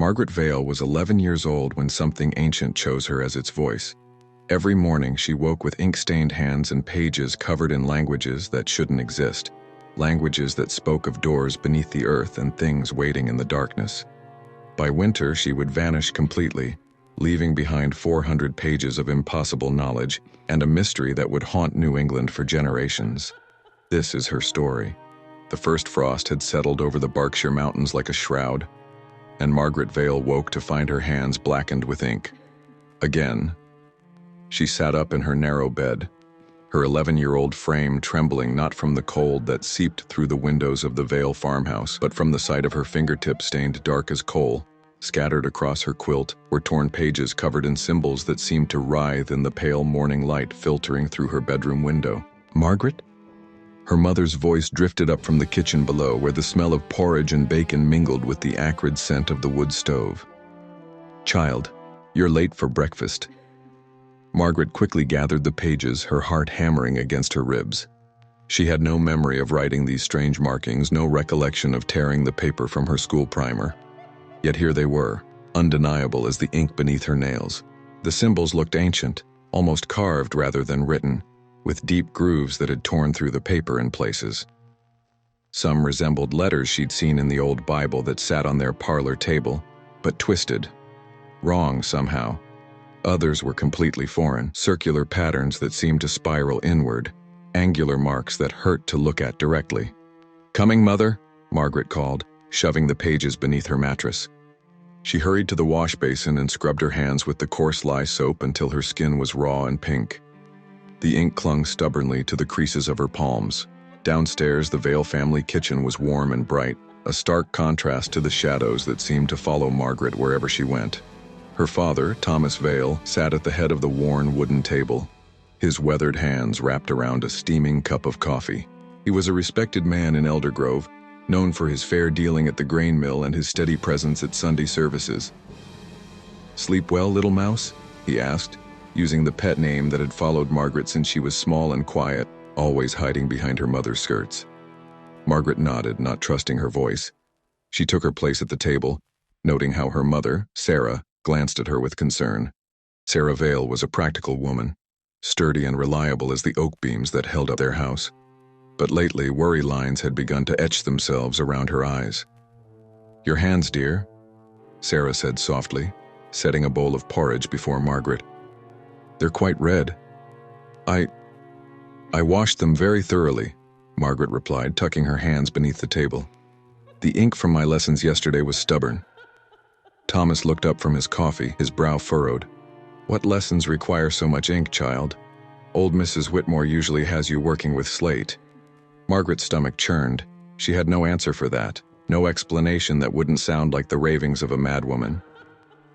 Margaret Vale was 11 years old when something ancient chose her as its voice. Every morning she woke with ink-stained hands and pages covered in languages that shouldn't exist, languages that spoke of doors beneath the earth and things waiting in the darkness. By winter she would vanish completely, leaving behind 400 pages of impossible knowledge and a mystery that would haunt New England for generations. This is her story. The first frost had settled over the Berkshire Mountains like a shroud, and Margaret Vale woke to find her hands blackened with ink. Again, she sat up in her narrow bed, her 11-year-old frame trembling not from the cold that seeped through the windows of the Vale farmhouse, but from the sight of her fingertips stained dark as coal. Scattered across her quilt were torn pages covered in symbols that seemed to writhe in the pale morning light filtering through her bedroom window. "Margaret?" Her mother's voice drifted up from the kitchen below, where the smell of porridge and bacon mingled with the acrid scent of the wood stove. "Child, you're late for breakfast." Margaret quickly gathered the pages, her heart hammering against her ribs. She had no memory of writing these strange markings, no recollection of tearing the paper from her school primer. Yet here they were, undeniable as the ink beneath her nails. The symbols looked ancient, almost carved rather than written, with deep grooves that had torn through the paper in places. Some resembled letters she'd seen in the old Bible that sat on their parlor table, but twisted, wrong somehow. Others were completely foreign, circular patterns that seemed to spiral inward, angular marks that hurt to look at directly. "Coming, Mother?" Margaret called, shoving the pages beneath her mattress. She hurried to the wash basin and scrubbed her hands with the coarse lye soap until her skin was raw and pink. The ink clung stubbornly to the creases of her palms. Downstairs, the Vale family kitchen was warm and bright, a stark contrast to the shadows that seemed to follow Margaret wherever she went. Her father, Thomas Vale, sat at the head of the worn wooden table, his weathered hands wrapped around a steaming cup of coffee. He was a respected man in Eldergrove, known for his fair dealing at the grain mill and his steady presence at Sunday services. "Sleep well, little mouse?" he asked, using the pet name that had followed Margaret since she was small and quiet, always hiding behind her mother's skirts. Margaret nodded, not trusting her voice. She took her place at the table, noting how her mother, Sarah, glanced at her with concern. Sarah Vale was a practical woman, sturdy and reliable as the oak beams that held up their house. But lately, worry lines had begun to etch themselves around her eyes. "Your hands, dear," Sarah said softly, setting a bowl of porridge before Margaret. "They're quite red." I washed them very thoroughly," Margaret replied, tucking her hands beneath the table. "The ink from my lessons yesterday was stubborn." Thomas looked up from his coffee, his brow furrowed. "What lessons require so much ink, child? Old Mrs. Whitmore usually has you working with slate." Margaret's stomach churned. She had no answer for that, no explanation that wouldn't sound like the ravings of a madwoman.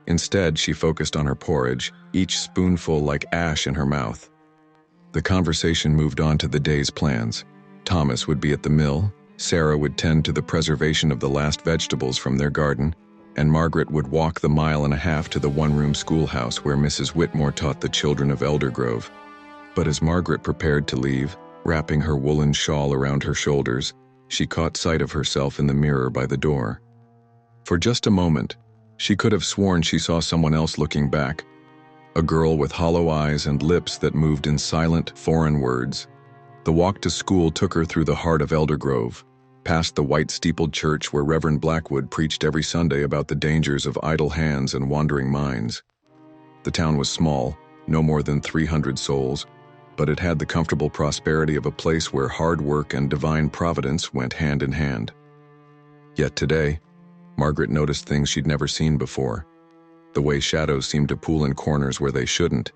Instead, she focused on her porridge, each spoonful like ash in her mouth. The conversation moved on to the day's plans. Thomas would be at the mill, Sarah would tend to the preservation of the last vegetables from their garden, and Margaret would walk the 1.5 miles to the one-room schoolhouse where Mrs. Whitmore taught the children of Eldergrove. But as Margaret prepared to leave, wrapping her woolen shawl around her shoulders, she caught sight of herself in the mirror by the door. For just a moment, she could have sworn she saw someone else looking back, a girl with hollow eyes and lips that moved in silent, foreign words. The walk to school took her through the heart of Eldergrove, past the white-steepled church where Reverend Blackwood preached every Sunday about the dangers of idle hands and wandering minds. The town was small, no more than 300 souls, but it had the comfortable prosperity of a place where hard work and divine providence went hand in hand. Yet today, Margaret noticed things she'd never seen before. The way shadows seemed to pool in corners where they shouldn't.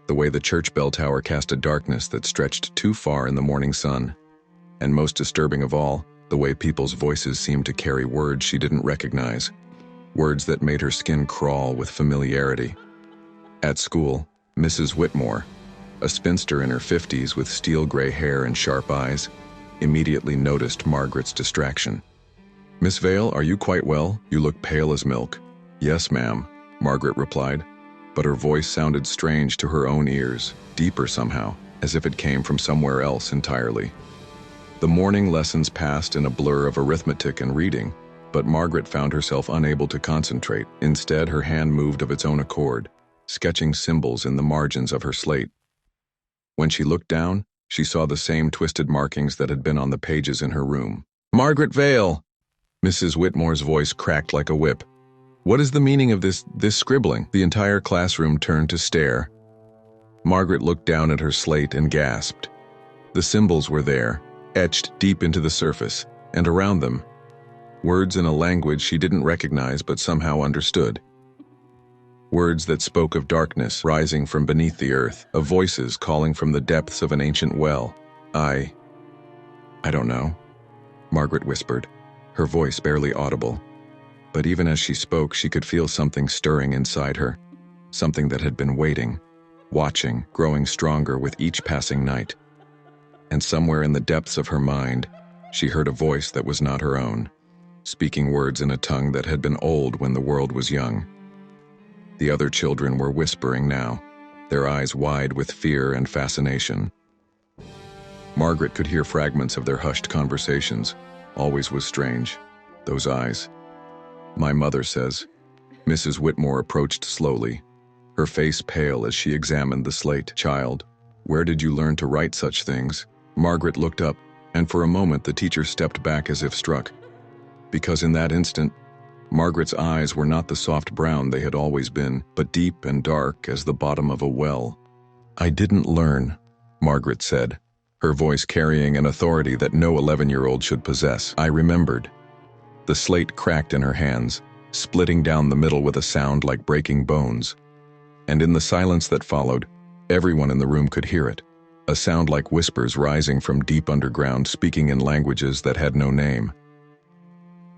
The way the church bell tower cast a darkness that stretched too far in the morning sun. And most disturbing of all, the way people's voices seemed to carry words she didn't recognize. Words that made her skin crawl with familiarity. At school, Mrs. Whitmore, a spinster in her 50s with steel-gray hair and sharp eyes, immediately noticed Margaret's distraction. "Miss Vale, are you quite well? You look pale as milk." "Yes, ma'am," Margaret replied, but her voice sounded strange to her own ears, deeper somehow, as if it came from somewhere else entirely. The morning lessons passed in a blur of arithmetic and reading, But Margaret found herself unable to concentrate. Instead, her hand moved of its own accord, sketching symbols in the margins of her slate. When she looked down, she saw the same twisted markings that had been on the pages in her room. "Margaret Vale!" Mrs. Whitmore's voice cracked like a whip. "What is the meaning of this scribbling?" The entire classroom turned to stare. Margaret looked down at her slate and gasped. The symbols were there, etched deep into the surface, and around them, words in a language she didn't recognize but somehow understood. Words that spoke of darkness rising from beneath the earth, of voices calling from the depths of an ancient well. I don't know," Margaret whispered, her voice barely audible. But even as she spoke, she could feel something stirring inside her, something that had been waiting, watching, growing stronger with each passing night. And somewhere in the depths of her mind, she heard a voice that was not her own, speaking words in a tongue that had been old when the world was young. The other children were whispering now, their eyes wide with fear and fascination. Margaret could hear fragments of their hushed conversations. Always was strange, those eyes. "My mother says," Mrs. Whitmore approached slowly, her face pale as she examined the slate. "Child, where did you learn to write such things?" Margaret looked up, and for a moment the teacher stepped back as if struck. Because in that instant, Margaret's eyes were not the soft brown they had always been, but deep and dark as the bottom of a well. "I didn't learn," Margaret said, her voice carrying an authority that no 11-year-old should possess. "I remembered." The slate cracked in her hands, splitting down the middle with a sound like breaking bones. And in the silence that followed, everyone in the room could hear it, a sound like whispers rising from deep underground, speaking in languages that had no name.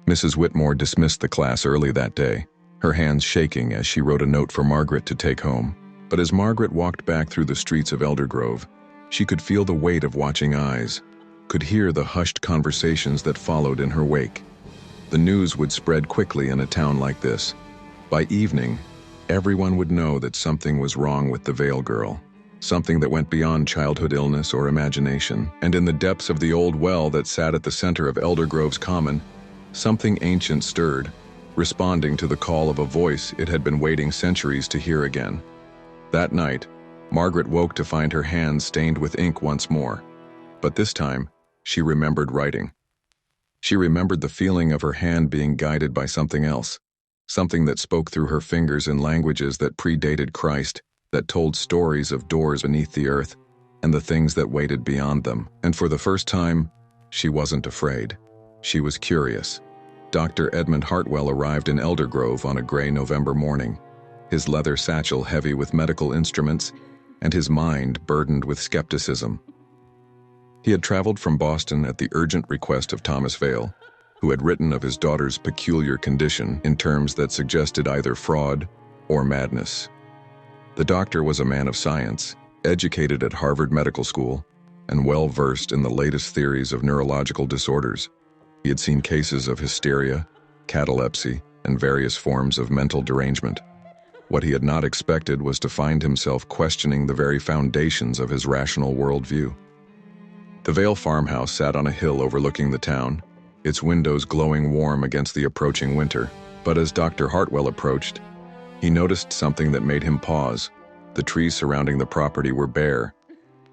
Mrs. Whitmore dismissed the class early that day, her hands shaking as she wrote a note for Margaret to take home. But as Margaret walked back through the streets of Eldergrove, she could feel the weight of watching eyes, could hear the hushed conversations that followed in her wake. The news would spread quickly in a town like this. By evening, everyone would know that something was wrong with the Vale girl, something that went beyond childhood illness or imagination. And in the depths of the old well that sat at the center of Eldergrove's common, something ancient stirred, responding to the call of a voice it had been waiting centuries to hear again. That night, Margaret woke to find her hands stained with ink once more. But this time, she remembered writing. She remembered the feeling of her hand being guided by something else, something that spoke through her fingers in languages that predated Christ, that told stories of doors beneath the earth and the things that waited beyond them. And for the first time, she wasn't afraid. She was curious. Dr. Edmund Hartwell arrived in Eldergrove on a gray November morning, his leather satchel heavy with medical instruments and his mind burdened with skepticism. He had traveled from Boston at the urgent request of Thomas Vale, who had written of his daughter's peculiar condition in terms that suggested either fraud or madness. The doctor was a man of science, educated at Harvard Medical School, and well-versed in the latest theories of neurological disorders. He had seen cases of hysteria, catalepsy, and various forms of mental derangement. What he had not expected was to find himself questioning the very foundations of his rational worldview. The Vale farmhouse sat on a hill overlooking the town, its windows glowing warm against the approaching winter. But as Dr. Hartwell approached, he noticed something that made him pause. The trees surrounding the property were bare,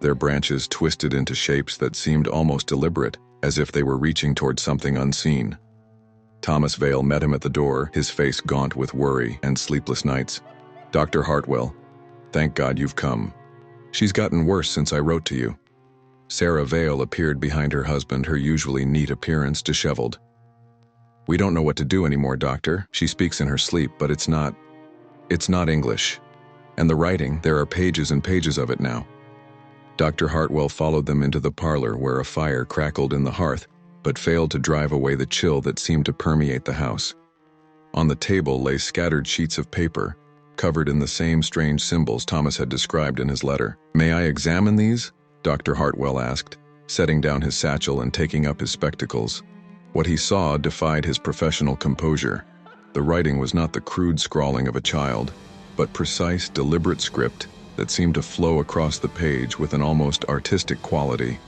their branches twisted into shapes that seemed almost deliberate, as if they were reaching toward something unseen. Thomas Vale met him at the door, his face gaunt with worry and sleepless nights. "Dr. Hartwell, thank God you've come. She's gotten worse since I wrote to you." Sarah Vale appeared behind her husband, her usually neat appearance disheveled. "We don't know what to do anymore, doctor. She speaks in her sleep, but it's not English. And the writing, there are pages and pages of it now." Dr. Hartwell followed them into the parlor where a fire crackled in the hearth, but failed to drive away the chill that seemed to permeate the house. On the table lay scattered sheets of paper, covered in the same strange symbols Thomas had described in his letter. "May I examine these?" Dr. Hartwell asked, setting down his satchel and taking up his spectacles. What he saw defied his professional composure. The writing was not the crude scrawling of a child, but precise, deliberate script that seemed to flow across the page with an almost artistic quality.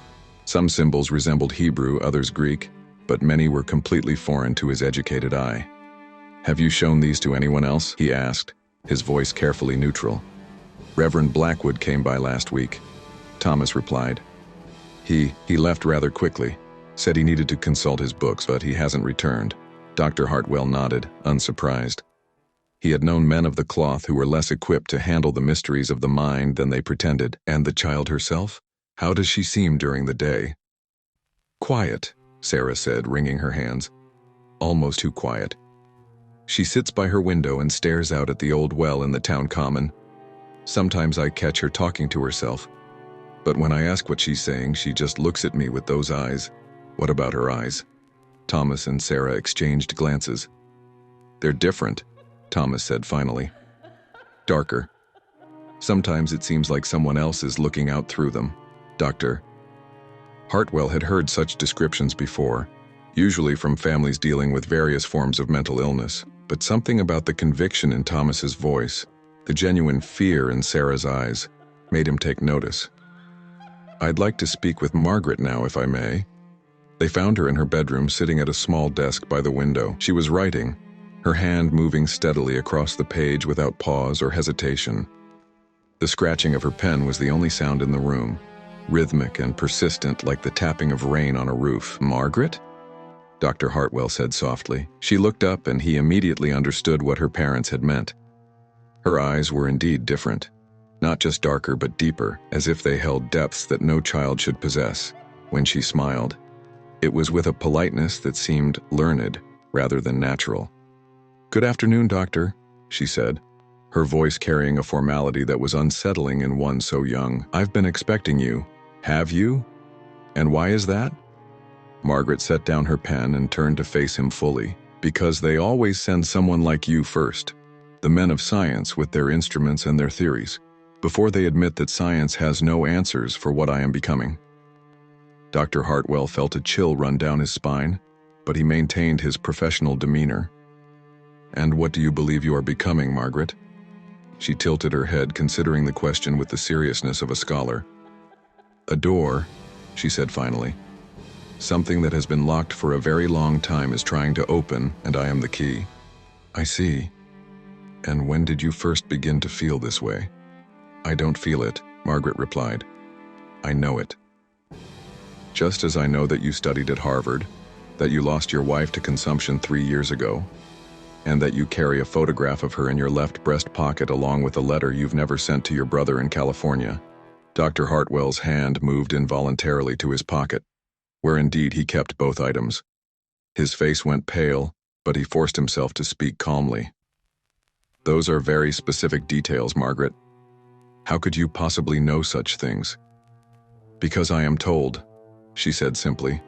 Some symbols resembled Hebrew, others Greek, but many were completely foreign to his educated eye. "Have you shown these to anyone else?" he asked, his voice carefully neutral. "Reverend Blackwood came by last week," Thomas replied. He left rather quickly, said he needed to consult his books, but he hasn't returned." Dr. Hartwell nodded, unsurprised. He had known men of the cloth who were less equipped to handle the mysteries of the mind than they pretended. "And the child herself? How does she seem during the day?" "Quiet," Sarah said, wringing her hands. "Almost too quiet. She sits by her window and stares out at the old well in the town common. Sometimes I catch her talking to herself, but when I ask what she's saying, she just looks at me with those eyes." "What about her eyes?" Thomas and Sarah exchanged glances. "They're different," Thomas said finally. "Darker. Sometimes it seems like someone else is looking out through them." Dr. Hartwell had heard such descriptions before, usually from families dealing with various forms of mental illness, but something about the conviction in Thomas's voice, the genuine fear in Sarah's eyes, made him take notice. "I'd like to speak with Margaret now, if I may." They found her in her bedroom, sitting at a small desk by the window. She was writing, her hand moving steadily across the page without pause or hesitation. The scratching of her pen was the only sound in the room, rhythmic and persistent like the tapping of rain on a roof. "Margaret?" Dr. Hartwell said softly. She looked up, and he immediately understood what her parents had meant. Her eyes were indeed different, not just darker but deeper, as if they held depths that no child should possess. When she smiled, it was with a politeness that seemed learned rather than natural. "Good afternoon, doctor," she said, her voice carrying a formality that was unsettling in one so young. "I've been expecting you." "Have you? And why is that?" Margaret set down her pen and turned to face him fully. "Because they always send someone like you first, the men of science with their instruments and their theories, before they admit that science has no answers for what I am becoming." Dr. Hartwell felt a chill run down his spine, but he maintained his professional demeanor. "And what do you believe you are becoming, Margaret?" She tilted her head, considering the question with the seriousness of a scholar. "A door," she said finally. "Something that has been locked for a very long time is trying to open, and I am the key." "I see. And when did you first begin to feel this way?" "I don't feel it," Margaret replied. "I know it. Just as I know that you studied at Harvard, that you lost your wife to consumption 3 years ago, and that you carry a photograph of her in your left breast pocket along with a letter you've never sent to your brother in California." Dr. Hartwell's hand moved involuntarily to his pocket, where indeed he kept both items. His face went pale, but he forced himself to speak calmly. "Those are very specific details, Margaret. How could you possibly know such things?" "Because I am told," she said simply.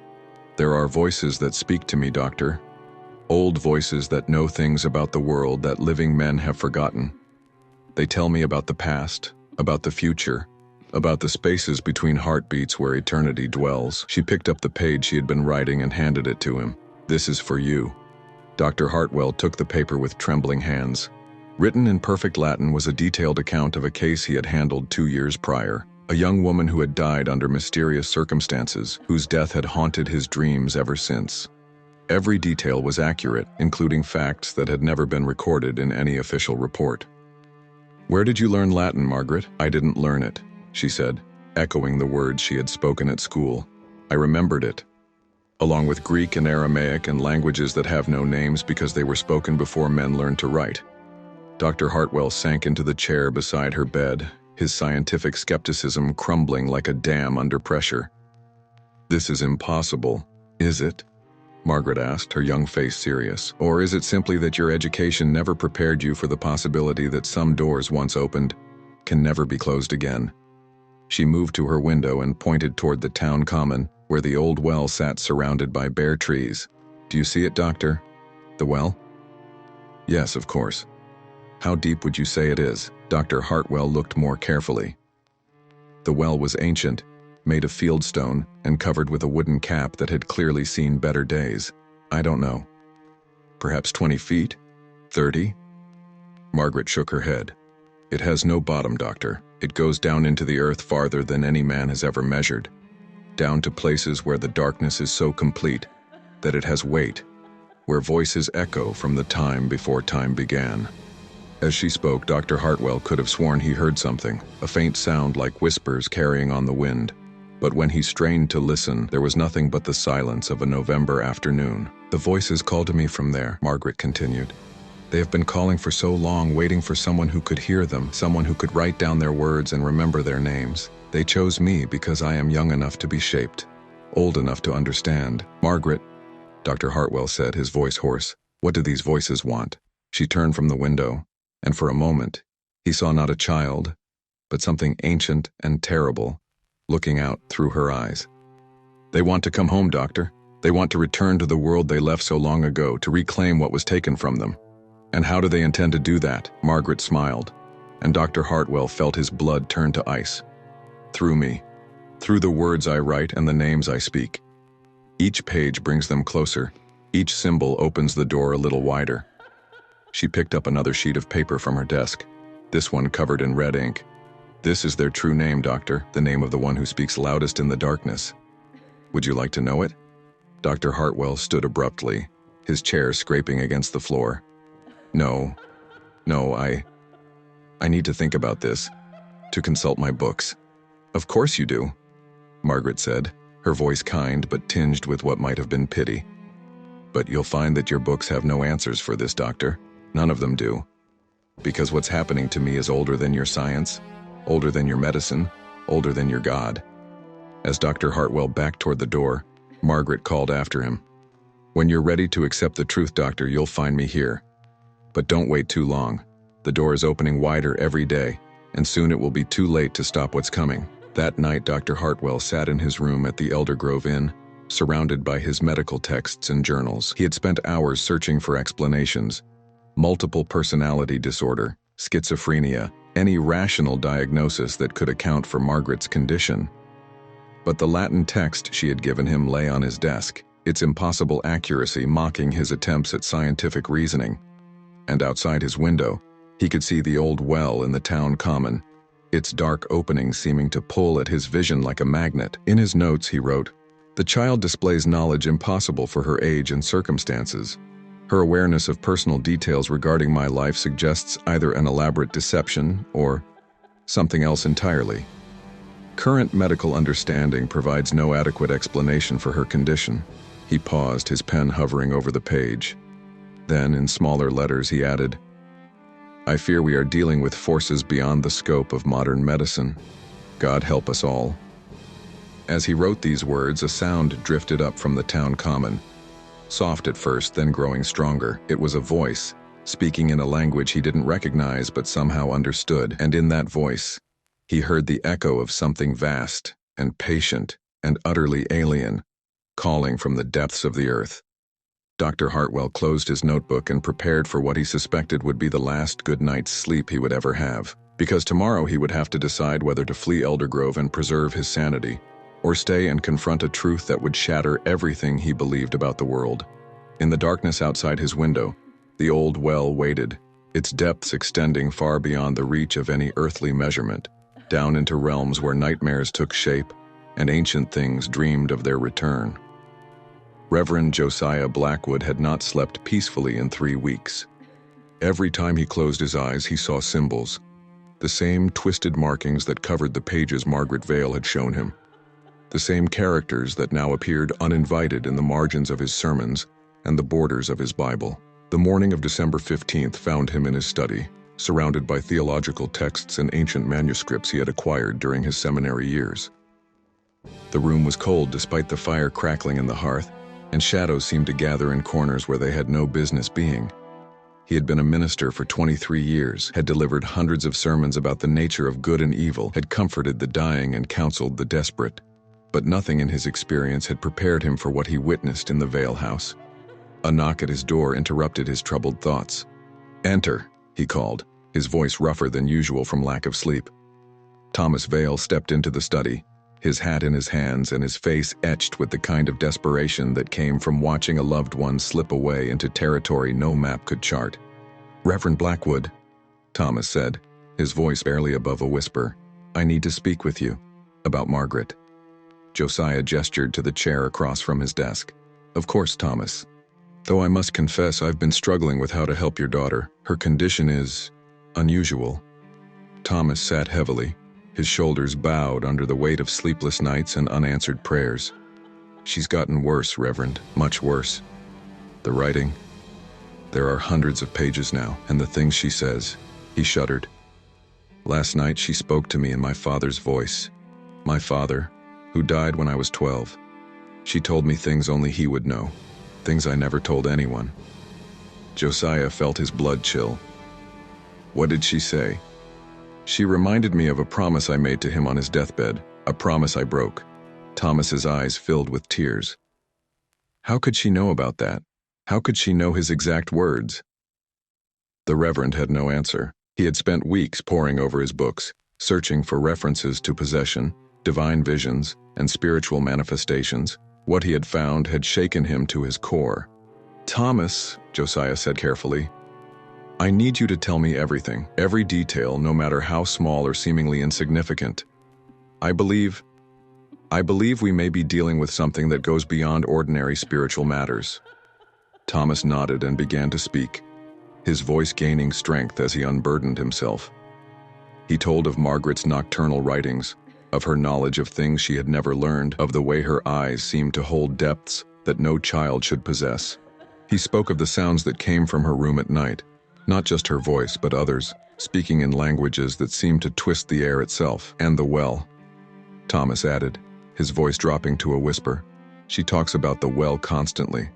"There are voices that speak to me, doctor. Old voices that know things about the world that living men have forgotten. They tell me about the past, about the future, about the spaces between heartbeats where eternity dwells." She picked up the page she had been writing and handed it to him. "This is for you." Dr. Hartwell took the paper with trembling hands. Written in perfect Latin was a detailed account of a case he had handled 2 years prior. A young woman who had died under mysterious circumstances, whose death had haunted his dreams ever since. Every detail was accurate, including facts that had never been recorded in any official report. "Where did you learn Latin, Margaret?" "I didn't learn it," she said, echoing the words she had spoken at school. "I remembered it, along with Greek and Aramaic and languages that have no names because they were spoken before men learned to write." Dr. Hartwell sank into the chair beside her bed, his scientific skepticism crumbling like a dam under pressure. "This is impossible, is it?" Margaret asked, her young face serious. "Or is it simply that your education never prepared you for the possibility that some doors once opened can never be closed again?" She moved to her window and pointed toward the town common, where the old well sat surrounded by bare trees. "Do you see it, doctor? The well?" "Yes, of course. How deep would you say it is?" Dr. Hartwell looked more carefully. The well was ancient, made of fieldstone, and covered with a wooden cap that had clearly seen better days. "I don't know. Perhaps 20 feet? 30? Margaret shook her head. "It has no bottom, doctor. It goes down into the earth farther than any man has ever measured, down to places where the darkness is so complete that it has weight, where voices echo from the time before time began. As she spoke, Dr. Hartwell could have sworn he heard something, a faint sound like whispers carrying on the wind. But when he strained to listen, there was nothing but the silence of a November afternoon. "The voices called to me from there," Margaret continued. "They have been calling for so long, waiting for someone who could hear them, someone who could write down their words and remember their names. They chose me because I am young enough to be shaped, old enough to understand." "Margaret," Dr. Hartwell said, his voice hoarse, "what do these voices want?" She turned from the window, and for a moment, he saw not a child, but something ancient and terrible, looking out through her eyes. "They want to come home, Doctor. They want to return to the world they left so long ago, to reclaim what was taken from them." "And how do they intend to do that?" Margaret smiled, and Dr. Hartwell felt his blood turn to ice. "Through me. Through the words I write and the names I speak. Each page brings them closer. Each symbol opens the door a little wider." She picked up another sheet of paper from her desk, this one covered in red ink. "This is their true name, Doctor, the name of the one who speaks loudest in the darkness. Would you like to know it?" Dr. Hartwell stood abruptly, his chair scraping against the floor. No, I need to think about this, to consult my books." "Of course you do," Margaret said, her voice kind but tinged with what might have been pity. "But you'll find that your books have no answers for this, Doctor. None of them do. Because what's happening to me is older than your science, older than your medicine, older than your God." As Dr. Hartwell backed toward the door, Margaret called after him. "When you're ready to accept the truth, Doctor, you'll find me here. But don't wait too long. The door is opening wider every day, and soon it will be too late to stop what's coming." That night, Dr. Hartwell sat in his room at the Elder Grove Inn, surrounded by his medical texts and journals. He had spent hours searching for explanations. Multiple personality disorder, schizophrenia, any rational diagnosis that could account for Margaret's condition. But the Latin text she had given him lay on his desk, its impossible accuracy mocking his attempts at scientific reasoning. And outside his window, he could see the old well in the town common, its dark opening seeming to pull at his vision like a magnet. In his notes, he wrote, "The child displays knowledge impossible for her age and circumstances. Her awareness of personal details regarding my life suggests either an elaborate deception or something else entirely. Current medical understanding provides no adequate explanation for her condition." He paused, his pen hovering over the page. Then, in smaller letters, he added, "I fear we are dealing with forces beyond the scope of modern medicine. God help us all." As he wrote these words, a sound drifted up from the town common. Soft at first, then growing stronger. It was a voice, speaking in a language he didn't recognize but somehow understood, and in that voice, he heard the echo of something vast and patient and utterly alien, calling from the depths of the earth. Dr. Hartwell closed his notebook and prepared for what he suspected would be the last good night's sleep he would ever have, because tomorrow he would have to decide whether to flee Eldergrove and preserve his sanity, or stay and confront a truth that would shatter everything he believed about the world. In the darkness outside his window, the old well waited, its depths extending far beyond the reach of any earthly measurement, down into realms where nightmares took shape and ancient things dreamed of their return. Reverend Josiah Blackwood had not slept peacefully in 3 weeks. Every time he closed his eyes, he saw symbols, the same twisted markings that covered the pages Margaret Vale had shown him, the same characters that now appeared uninvited in the margins of his sermons and the borders of his Bible. The morning of December 15th found him in his study, surrounded by theological texts and ancient manuscripts he had acquired during his seminary years. The room was cold despite the fire crackling in the hearth, and shadows seemed to gather in corners where they had no business being. He had been a minister for 23 years, had delivered hundreds of sermons about the nature of good and evil, had comforted the dying and counseled the desperate, but nothing in his experience had prepared him for what he witnessed in the Vale house. A knock at his door interrupted his troubled thoughts. "Enter," he called, his voice rougher than usual from lack of sleep. Thomas Vale stepped into the study, his hat in his hands and his face etched with the kind of desperation that came from watching a loved one slip away into territory no map could chart. "Reverend Blackwood," Thomas said, his voice barely above a whisper, "I need to speak with you about Margaret." Josiah gestured to the chair across from his desk. Of course, Thomas. Though I must confess I've been struggling with how to help your daughter. Her condition is unusual. Thomas sat heavily, his shoulders bowed under the weight of sleepless nights and unanswered prayers. She's gotten worse, Reverend, much worse. The writing, there are hundreds of pages now, and the things she says. He shuddered. Last night she spoke to me in my father's voice. My father, who died when I was 12. She told me things only he would know, things I never told anyone. Josiah felt his blood chill. What did she say? She reminded me of a promise I made to him on his deathbed, a promise I broke. Thomas's eyes filled with tears. How could she know about that? How could she know his exact words? The Reverend had no answer. He had spent weeks poring over his books, searching for references to possession, divine visions, and spiritual manifestations. What he had found had shaken him to his core. Thomas, Josiah said carefully, I need you to tell me everything, every detail, no matter how small or seemingly insignificant. I believe we may be dealing with something that goes beyond ordinary spiritual matters. Thomas nodded and began to speak, his voice gaining strength as he unburdened himself. He told of Margaret's nocturnal writings, of her knowledge of things she had never learned, of the way her eyes seemed to hold depths that no child should possess. He spoke of the sounds that came from her room at night, not just her voice, but others, speaking in languages that seemed to twist the air itself, and the well. Thomas added, his voice dropping to a whisper. She talks about the well constantly.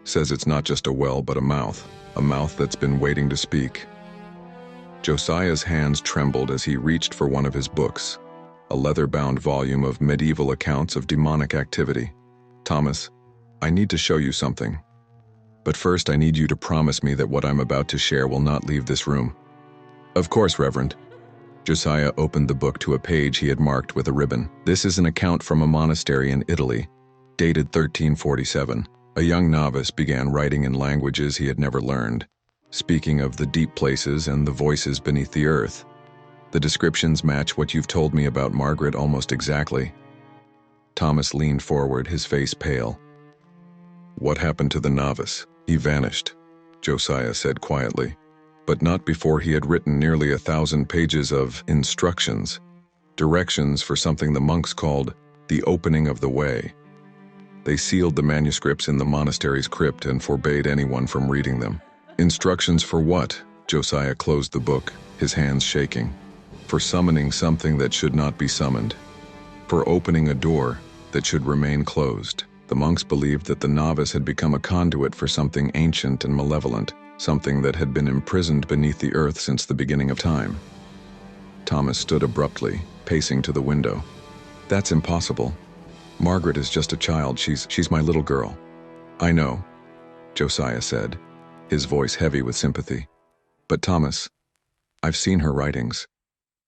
Says it's not just a well, but a mouth that's been waiting to speak. Josiah's hands trembled as he reached for one of his books, a leather-bound volume of medieval accounts of demonic activity. Thomas, I need to show you something. But first I need you to promise me that what I'm about to share will not leave this room. Of course, Reverend. Josiah opened the book to a page he had marked with a ribbon. This is an account from a monastery in Italy, dated 1347. A young novice began writing in languages he had never learned, speaking of the deep places and the voices beneath the earth. The descriptions match what you've told me about Margaret almost exactly. Thomas leaned forward, his face pale. What happened to the novice? He vanished, Josiah said quietly, but not before he had written nearly 1,000 pages of instructions, directions for something the monks called the opening of the way. They sealed the manuscripts in the monastery's crypt and forbade anyone from reading them. Instructions for what? Josiah closed the book, his hands shaking. For summoning something that should not be summoned. For opening a door that should remain closed. The monks believed that the novice had become a conduit for something ancient and malevolent, something that had been imprisoned beneath the earth since the beginning of time. Thomas stood abruptly, pacing to the window. That's impossible. Margaret is just a child. She's my little girl. I know, Josiah said, his voice heavy with sympathy. But Thomas, I've seen her writings.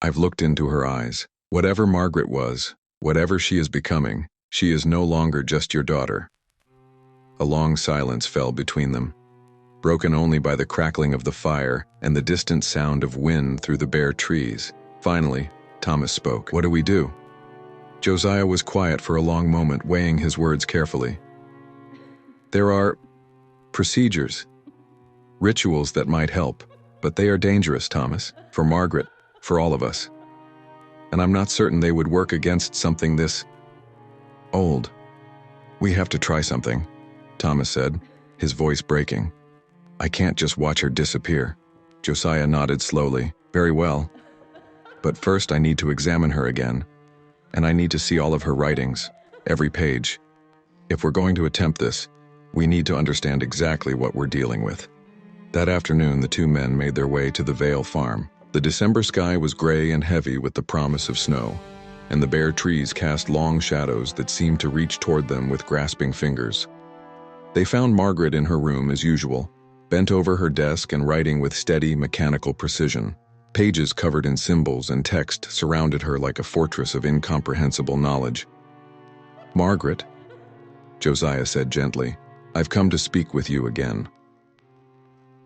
I've looked into her eyes. Whatever Margaret was, whatever she is becoming, she is no longer just your daughter. A long silence fell between them, broken only by the crackling of the fire and the distant sound of wind through the bare trees. Finally, Thomas spoke. What do we do? Josiah was quiet for a long moment, weighing his words carefully. There are procedures, rituals that might help, but they are dangerous, Thomas, for Margaret, for all of us. And I'm not certain they would work against something this old. We have to try something, Thomas said, his voice breaking. I can't just watch her disappear. Josiah nodded slowly. Very well. But first I need to examine her again. And I need to see all of her writings, every page. If we're going to attempt this, we need to understand exactly what we're dealing with. That afternoon, the two men made their way to the Vale farm. The December sky was gray and heavy with the promise of snow, and the bare trees cast long shadows that seemed to reach toward them with grasping fingers. They found Margaret in her room as usual, bent over her desk and writing with steady, mechanical precision. Pages covered in symbols and text surrounded her like a fortress of incomprehensible knowledge. Margaret, Josiah said gently, I've come to speak with you again.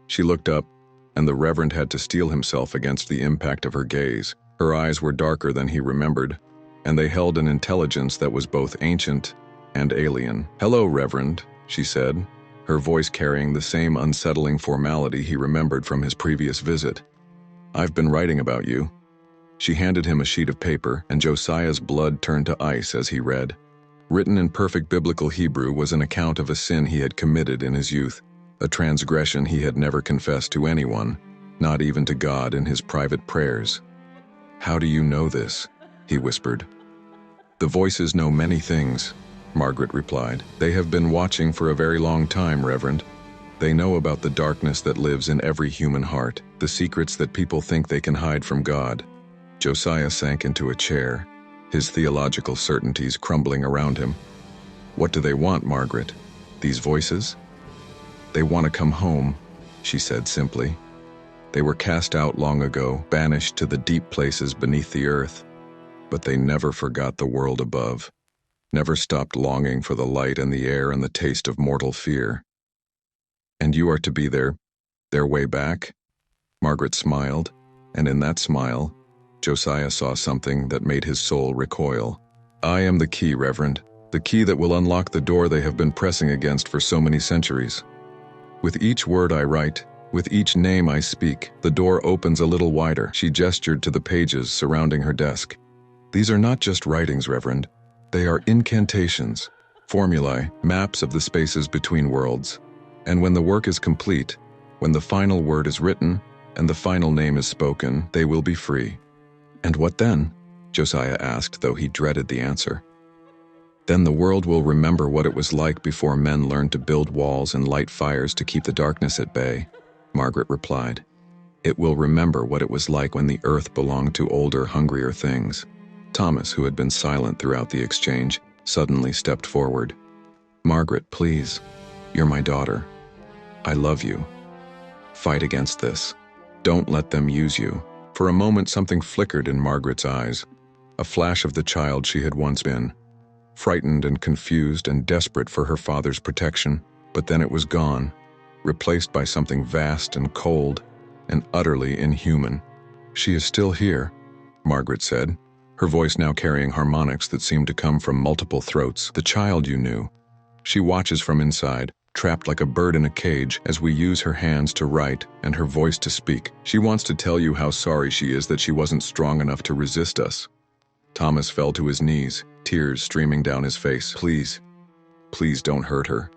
She looked up, and the Reverend had to steel himself against the impact of her gaze. Her eyes were darker than he remembered, and they held an intelligence that was both ancient and alien. Hello, Reverend, she said, her voice carrying the same unsettling formality he remembered from his previous visit. "I've been writing about you." She handed him a sheet of paper, and Josiah's blood turned to ice as he read. Written in perfect biblical Hebrew was an account of a sin he had committed in his youth, a transgression he had never confessed to anyone, not even to God in his private prayers. "How do you know this?" he whispered. "The voices know many things," Margaret replied. "They have been watching for a very long time, Reverend. They know about the darkness that lives in every human heart, the secrets that people think they can hide from God." Josiah sank into a chair, his theological certainties crumbling around him. "What do they want, Margaret? These voices?" "They want to come home," she said simply. "They were cast out long ago, banished to the deep places beneath the earth. But they never forgot the world above, never stopped longing for the light and the air and the taste of mortal fear. And you are to be their way back?" Margaret smiled, and in that smile, Josiah saw something that made his soul recoil. "I am the key, Reverend, the key that will unlock the door they have been pressing against for so many centuries. With each word I write, with each name I speak, the door opens a little wider." She gestured to the pages surrounding her desk. "These are not just writings, Reverend. They are incantations, formulae, maps of the spaces between worlds. And when the work is complete, when the final word is written and the final name is spoken, they will be free." "And what then?" Josiah asked, though he dreaded the answer. "Then the world will remember what it was like before men learned to build walls and light fires to keep the darkness at bay," Margaret replied. "It will remember what it was like when the earth belonged to older, hungrier things." Thomas, who had been silent throughout the exchange, suddenly stepped forward. "Margaret, please. You're my daughter. I love you. Fight against this. Don't let them use you." For a moment something flickered in Margaret's eyes, a flash of the child she had once been, frightened and confused and desperate for her father's protection, but then it was gone, replaced by something vast and cold and utterly inhuman. "She is still here," Margaret said, her voice now carrying harmonics that seemed to come from multiple throats. "The child you knew. She watches from inside, trapped like a bird in a cage, as we use her hands to write and her voice to speak. She wants to tell you how sorry she is that she wasn't strong enough to resist us." Thomas fell to his knees, tears streaming down his face. "Please, please don't hurt her."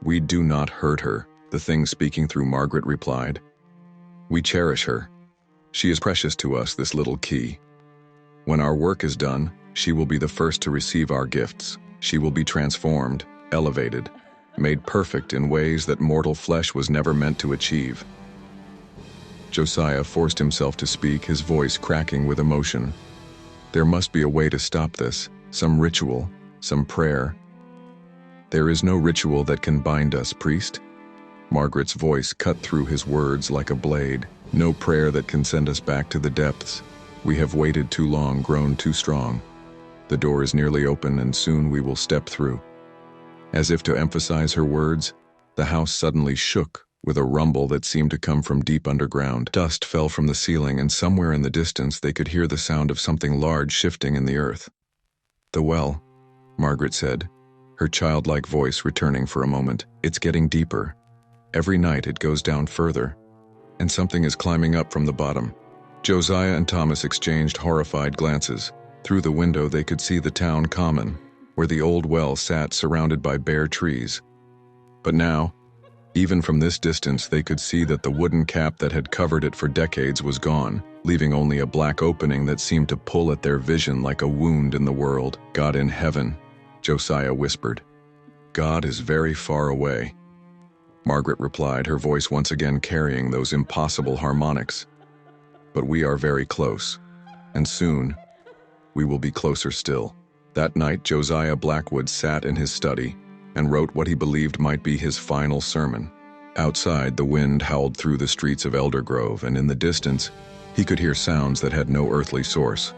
"We do not hurt her," the thing speaking through Margaret replied. "We cherish her. She is precious to us, this little key. When our work is done, she will be the first to receive our gifts. She will be transformed, elevated, made perfect in ways that mortal flesh was never meant to achieve." Josiah forced himself to speak, his voice cracking with emotion. "There must be a way to stop this, some ritual, some prayer." "There is no ritual that can bind us, priest." Margaret's voice cut through his words like a blade. "No prayer that can send us back to the depths. We have waited too long, grown too strong. The door is nearly open, and soon we will step through." As if to emphasize her words, the house suddenly shook with a rumble that seemed to come from deep underground. Dust fell from the ceiling, and somewhere in the distance they could hear the sound of something large shifting in the earth. "The well," Margaret said, her childlike voice returning for a moment. "It's getting deeper. Every night it goes down further, and something is climbing up from the bottom." Josiah and Thomas exchanged horrified glances. Through the window they could see the town common, where the old well sat surrounded by bare trees. But now, even from this distance, they could see that the wooden cap that had covered it for decades was gone, leaving only a black opening that seemed to pull at their vision like a wound in the world. "God in heaven," Josiah whispered. "God is very far away," Margaret replied, her voice once again carrying those impossible harmonics. "But we are very close, and soon we will be closer still." That night, Josiah Blackwood sat in his study and wrote what he believed might be his final sermon. Outside, the wind howled through the streets of Eldergrove, and in the distance, he could hear sounds that had no earthly source.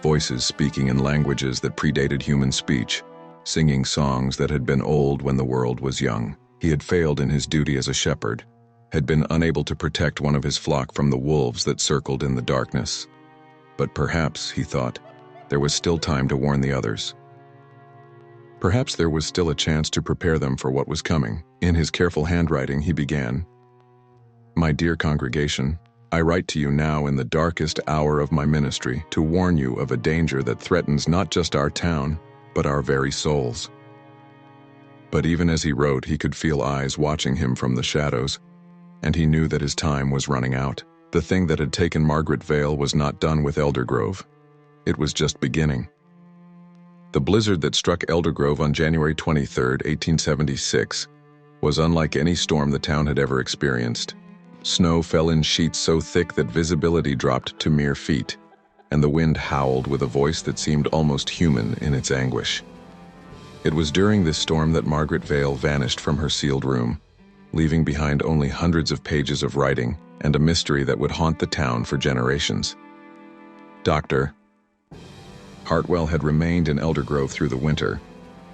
Voices speaking in languages that predated human speech, singing songs that had been old when the world was young. He had failed in his duty as a shepherd, had been unable to protect one of his flock from the wolves that circled in the darkness. But perhaps, he thought, there was still time to warn the others. Perhaps there was still a chance to prepare them for what was coming. In his careful handwriting, he began, "My dear congregation, I write to you now in the darkest hour of my ministry to warn you of a danger that threatens not just our town, but our very souls." But even as he wrote, he could feel eyes watching him from the shadows, and he knew that his time was running out. The thing that had taken Margaret Vale was not done with Eldergrove. It was just beginning. The blizzard that struck Eldergrove on January 23, 1876, was unlike any storm the town had ever experienced. Snow fell in sheets so thick that visibility dropped to mere feet, and the wind howled with a voice that seemed almost human in its anguish. It was during this storm that Margaret Vale vanished from her sealed room, leaving behind only hundreds of pages of writing and a mystery that would haunt the town for generations. Dr. Hartwell had remained in Eldergrove through the winter,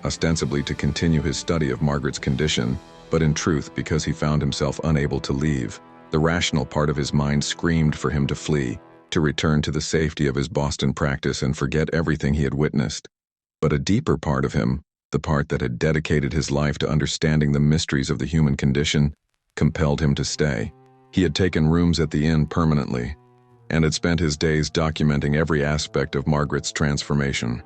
ostensibly to continue his study of Margaret's condition, but in truth because he found himself unable to leave. The rational part of his mind screamed for him to flee, to return to the safety of his Boston practice and forget everything he had witnessed. But a deeper part of him, the part that had dedicated his life to understanding the mysteries of the human condition, compelled him to stay. He had taken rooms at the inn permanently, and had spent his days documenting every aspect of Margaret's transformation.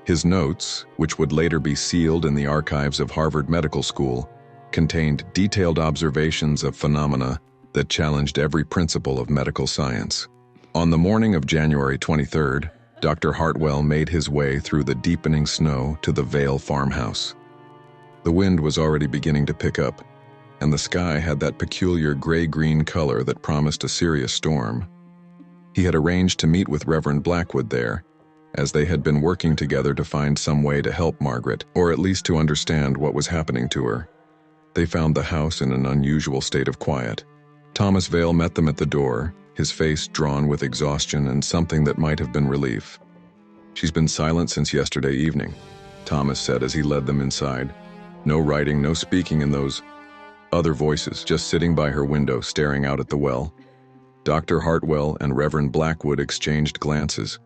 His notes, which would later be sealed in the archives of Harvard Medical School, contained detailed observations of phenomena that challenged every principle of medical science. On the morning of January 23rd, Dr. Hartwell made his way through the deepening snow to the Vale farmhouse. The wind was already beginning to pick up, and the sky had that peculiar gray-green color that promised a serious storm. He had arranged to meet with Reverend Blackwood there, as they had been working together to find some way to help Margaret, or at least to understand what was happening to her. They found the house in an unusual state of quiet. Thomas Vale met them at the door, his face drawn with exhaustion and something that might have been relief. "She's been silent since yesterday evening," Thomas said as he led them inside. "No writing, no speaking in those other voices, just sitting by her window staring out at the well." Dr. Hartwell and Reverend Blackwood exchanged glances.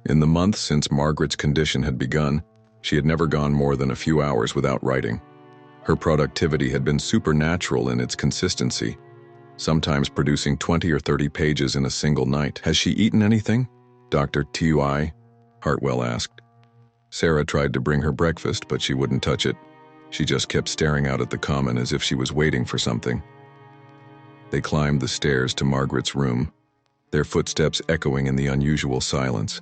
In the month since Margaret's condition had begun, she had never gone more than a few hours without writing. Her productivity had been supernatural in its consistency, sometimes producing 20 or 30 pages in a single night. "Has she eaten anything, Dr. T.Y.?" Hartwell asked. Sarah tried to bring her breakfast, but she wouldn't touch it. She just kept staring out at the common as if she was waiting for something. They climbed the stairs to Margaret's room, their footsteps echoing in the unusual silence.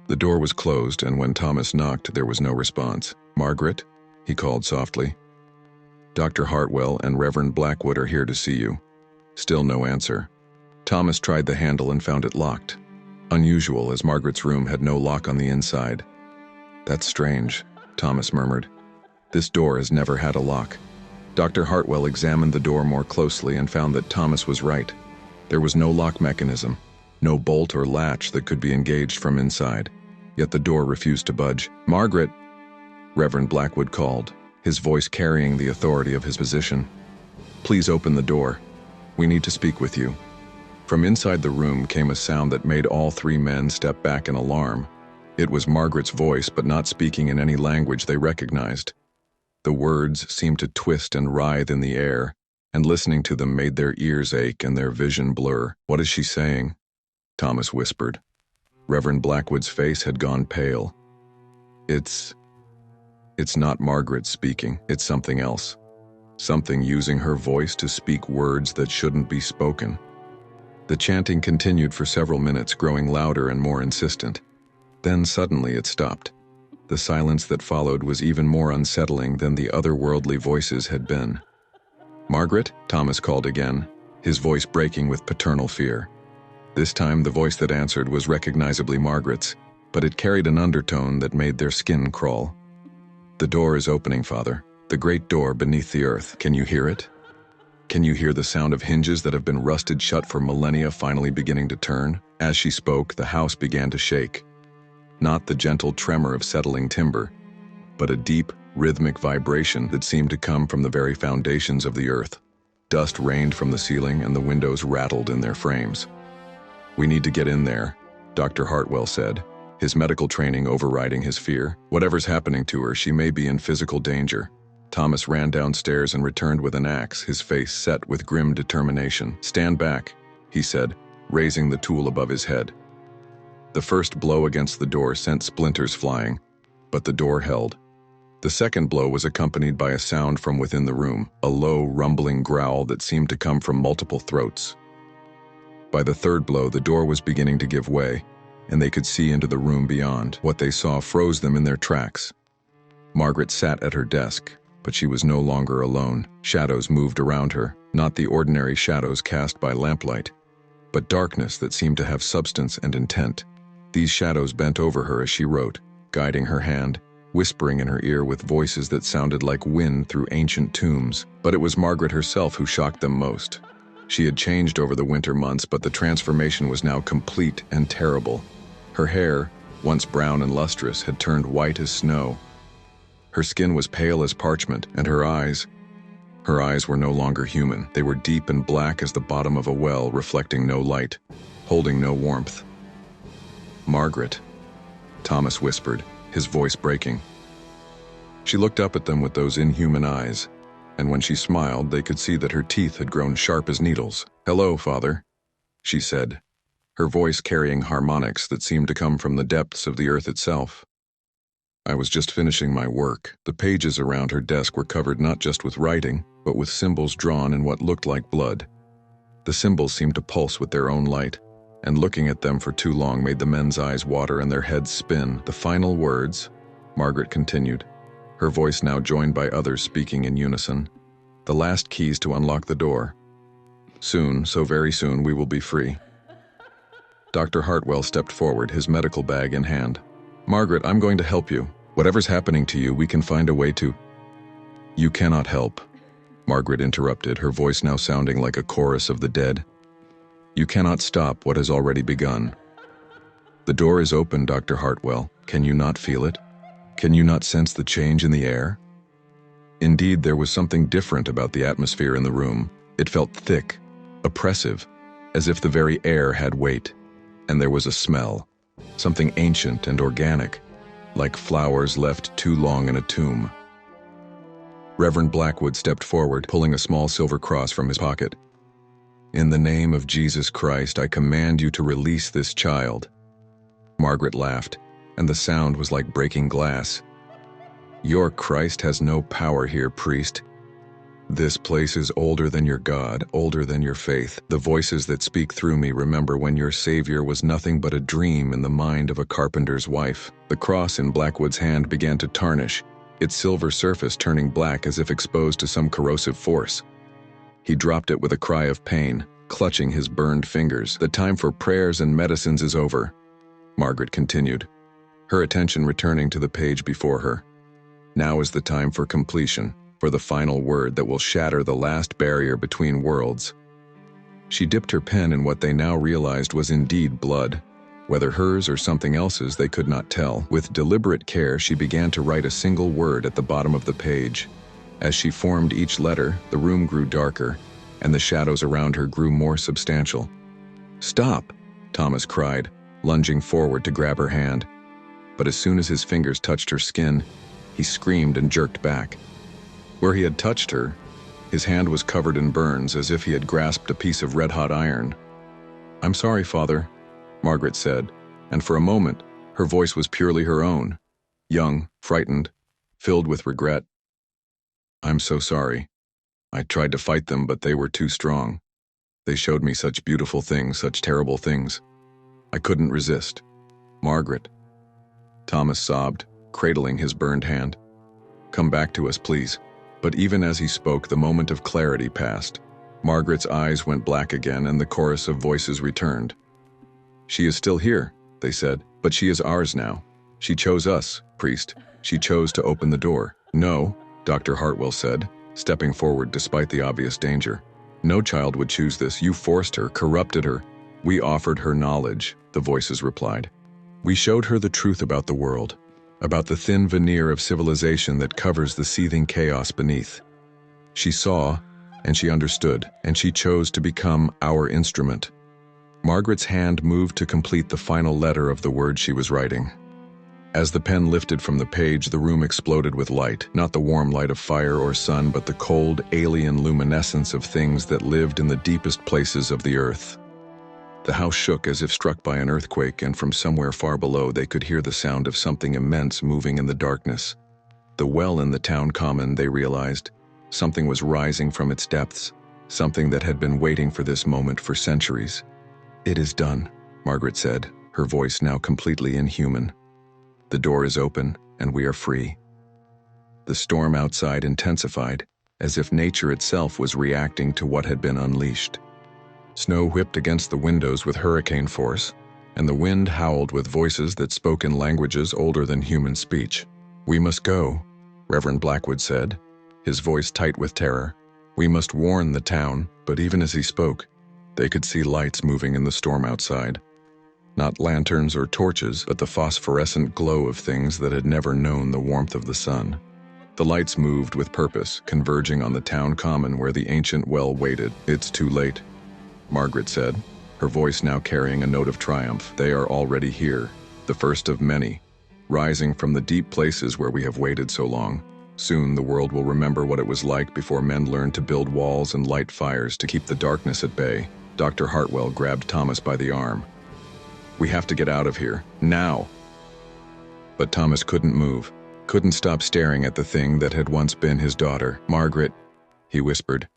The door was closed, and when Thomas knocked, there was no response. "Margaret?" he called softly. "Dr. Hartwell and Reverend Blackwood are here to see you." Still no answer. Thomas tried the handle and found it locked. Unusual, as Margaret's room had no lock on the inside. "That's strange," Thomas murmured. "This door has never had a lock." Dr. Hartwell examined the door more closely and found that Thomas was right. There was no lock mechanism, no bolt or latch that could be engaged from inside, yet the door refused to budge. "Margaret!" Reverend Blackwood called, his voice carrying the authority of his position. "Please open the door. We need to speak with you." From inside the room came a sound that made all three men step back in alarm. It was Margaret's voice, but not speaking in any language they recognized. The words seemed to twist and writhe in the air, and listening to them made their ears ache and their vision blur. "What is she saying?" Thomas whispered. Reverend Blackwood's face had gone pale. It's not Margaret speaking, it's something else. Something using her voice to speak words that shouldn't be spoken." The chanting continued for several minutes, growing louder and more insistent. Then suddenly it stopped. The silence that followed was even more unsettling than the otherworldly voices had been. "Margaret?" Thomas called again, his voice breaking with paternal fear. This time the voice that answered was recognizably Margaret's, but it carried an undertone that made their skin crawl. "The door is opening, Father. The great door beneath the earth. Can you hear it? Can you hear the sound of hinges that have been rusted shut for millennia finally beginning to turn?" As she spoke, the house began to shake. Not the gentle tremor of settling timber, but a deep, rhythmic vibration that seemed to come from the very foundations of the earth. Dust rained from the ceiling and the windows rattled in their frames. "We need to get in there," Dr. Hartwell said. his medical training overriding his fear. Whatever's happening to her, she may be in physical danger. Thomas ran downstairs and returned with an axe, his face set with grim determination. "Stand back," he said, raising the tool above his head. The first blow against the door sent splinters flying, but the door held. The second blow was accompanied by a sound from within the room, a low, rumbling growl that seemed to come from multiple throats. By the third blow, the door was beginning to give way, and they could see into the room beyond. What they saw froze them in their tracks. Margaret sat at her desk, but she was no longer alone. Shadows moved around her, not the ordinary shadows cast by lamplight, but darkness that seemed to have substance and intent. These shadows bent over her as she wrote, guiding her hand, whispering in her ear with voices that sounded like wind through ancient tombs. But it was Margaret herself who shocked them most. She had changed over the winter months, but the transformation was now complete and terrible. Her hair, once brown and lustrous, had turned white as snow. Her skin was pale as parchment, and her eyes were no longer human. They were deep and black as the bottom of a well, reflecting no light, holding no warmth. "Margaret," Thomas whispered, his voice breaking. She looked up at them with those inhuman eyes, and when she smiled, they could see that her teeth had grown sharp as needles. "Hello, Father," she said, her voice carrying harmonics that seemed to come from the depths of the earth itself. "I was just finishing my work." The pages around her desk were covered not just with writing, but with symbols drawn in what looked like blood. The symbols seemed to pulse with their own light, and looking at them for too long made the men's eyes water and their heads spin. "The final words," Margaret continued, her voice now joined by others speaking in unison. "The last keys to unlock the door. Soon, so very soon, we will be free." Dr. Hartwell stepped forward, his medical bag in hand. "Margaret, I'm going to help you. Whatever's happening to you, we can find a way to—" "You cannot help," Margaret interrupted, her voice now sounding like a chorus of the dead. "You cannot stop what has already begun. The door is open, Dr. Hartwell. Can you not feel it? Can you not sense the change in the air?" Indeed, there was something different about the atmosphere in the room. It felt thick, oppressive, as if the very air had weight. And there was a smell, something ancient and organic, like flowers left too long in a tomb. Reverend Blackwood stepped forward, pulling a small silver cross from his pocket. "In the name of Jesus Christ, I command you to release this child." Margaret laughed, and the sound was like breaking glass. "Your Christ has no power here, priest. This place is older than your God, older than your faith. The voices that speak through me remember when your Savior was nothing but a dream in the mind of a carpenter's wife." The cross in Blackwood's hand began to tarnish, its silver surface turning black as if exposed to some corrosive force. He dropped it with a cry of pain, clutching his burned fingers. "The time for prayers and medicines is over," Margaret continued, her attention returning to the page before her. "Now is the time for completion, for the final word that will shatter the last barrier between worlds." She dipped her pen in what they now realized was indeed blood. Whether hers or something else's, they could not tell. With deliberate care, she began to write a single word at the bottom of the page. As she formed each letter, the room grew darker, and the shadows around her grew more substantial. "Stop!" Thomas cried, lunging forward to grab her hand. But as soon as his fingers touched her skin, he screamed and jerked back. Where he had touched her, his hand was covered in burns as if he had grasped a piece of red-hot iron. "I'm sorry, Father," Margaret said, and for a moment, her voice was purely her own, young, frightened, filled with regret. "I'm so sorry. I tried to fight them, but they were too strong. They showed me such beautiful things, such terrible things. I couldn't resist. Margaret." Thomas sobbed, cradling his burned hand. "Come back to us, please." But even as he spoke, the moment of clarity passed. Margaret's eyes went black again, and the chorus of voices returned. "She is still here," they said, "but she is ours now. She chose us, priest. She chose to open the door." "No," Dr. Hartwell said, stepping forward despite the obvious danger. "No child would choose this. You forced her, corrupted her." "We offered her knowledge," the voices replied. "We showed her the truth about the world, about the thin veneer of civilization that covers the seething chaos beneath. She saw, and she understood, and she chose to become our instrument." Margaret's hand moved to complete the final letter of the word she was writing. As the pen lifted from the page, the room exploded with light, not the warm light of fire or sun, but the cold, alien luminescence of things that lived in the deepest places of the earth. The house shook as if struck by an earthquake, and from somewhere far below they could hear the sound of something immense moving in the darkness. The well in the town common, they realized. Something was rising from its depths, something that had been waiting for this moment for centuries. "It is done," Margaret said, her voice now completely inhuman. "The door is open, and we are free." The storm outside intensified, as if nature itself was reacting to what had been unleashed. Snow whipped against the windows with hurricane force, and the wind howled with voices that spoke in languages older than human speech. "We must go," Reverend Blackwood said, his voice tight with terror. "We must warn the town," but even as he spoke, they could see lights moving in the storm outside. Not lanterns or torches, but the phosphorescent glow of things that had never known the warmth of the sun. The lights moved with purpose, converging on the town common where the ancient well waited. "It's too late," Margaret said, her voice now carrying a note of triumph. "They are already here, the first of many, rising from the deep places where we have waited so long. Soon the world will remember what it was like before men learned to build walls and light fires to keep the darkness at bay." Dr. Hartwell grabbed Thomas by the arm. "We have to get out of here, now." But Thomas couldn't move, couldn't stop staring at the thing that had once been his daughter. "Margaret," he whispered,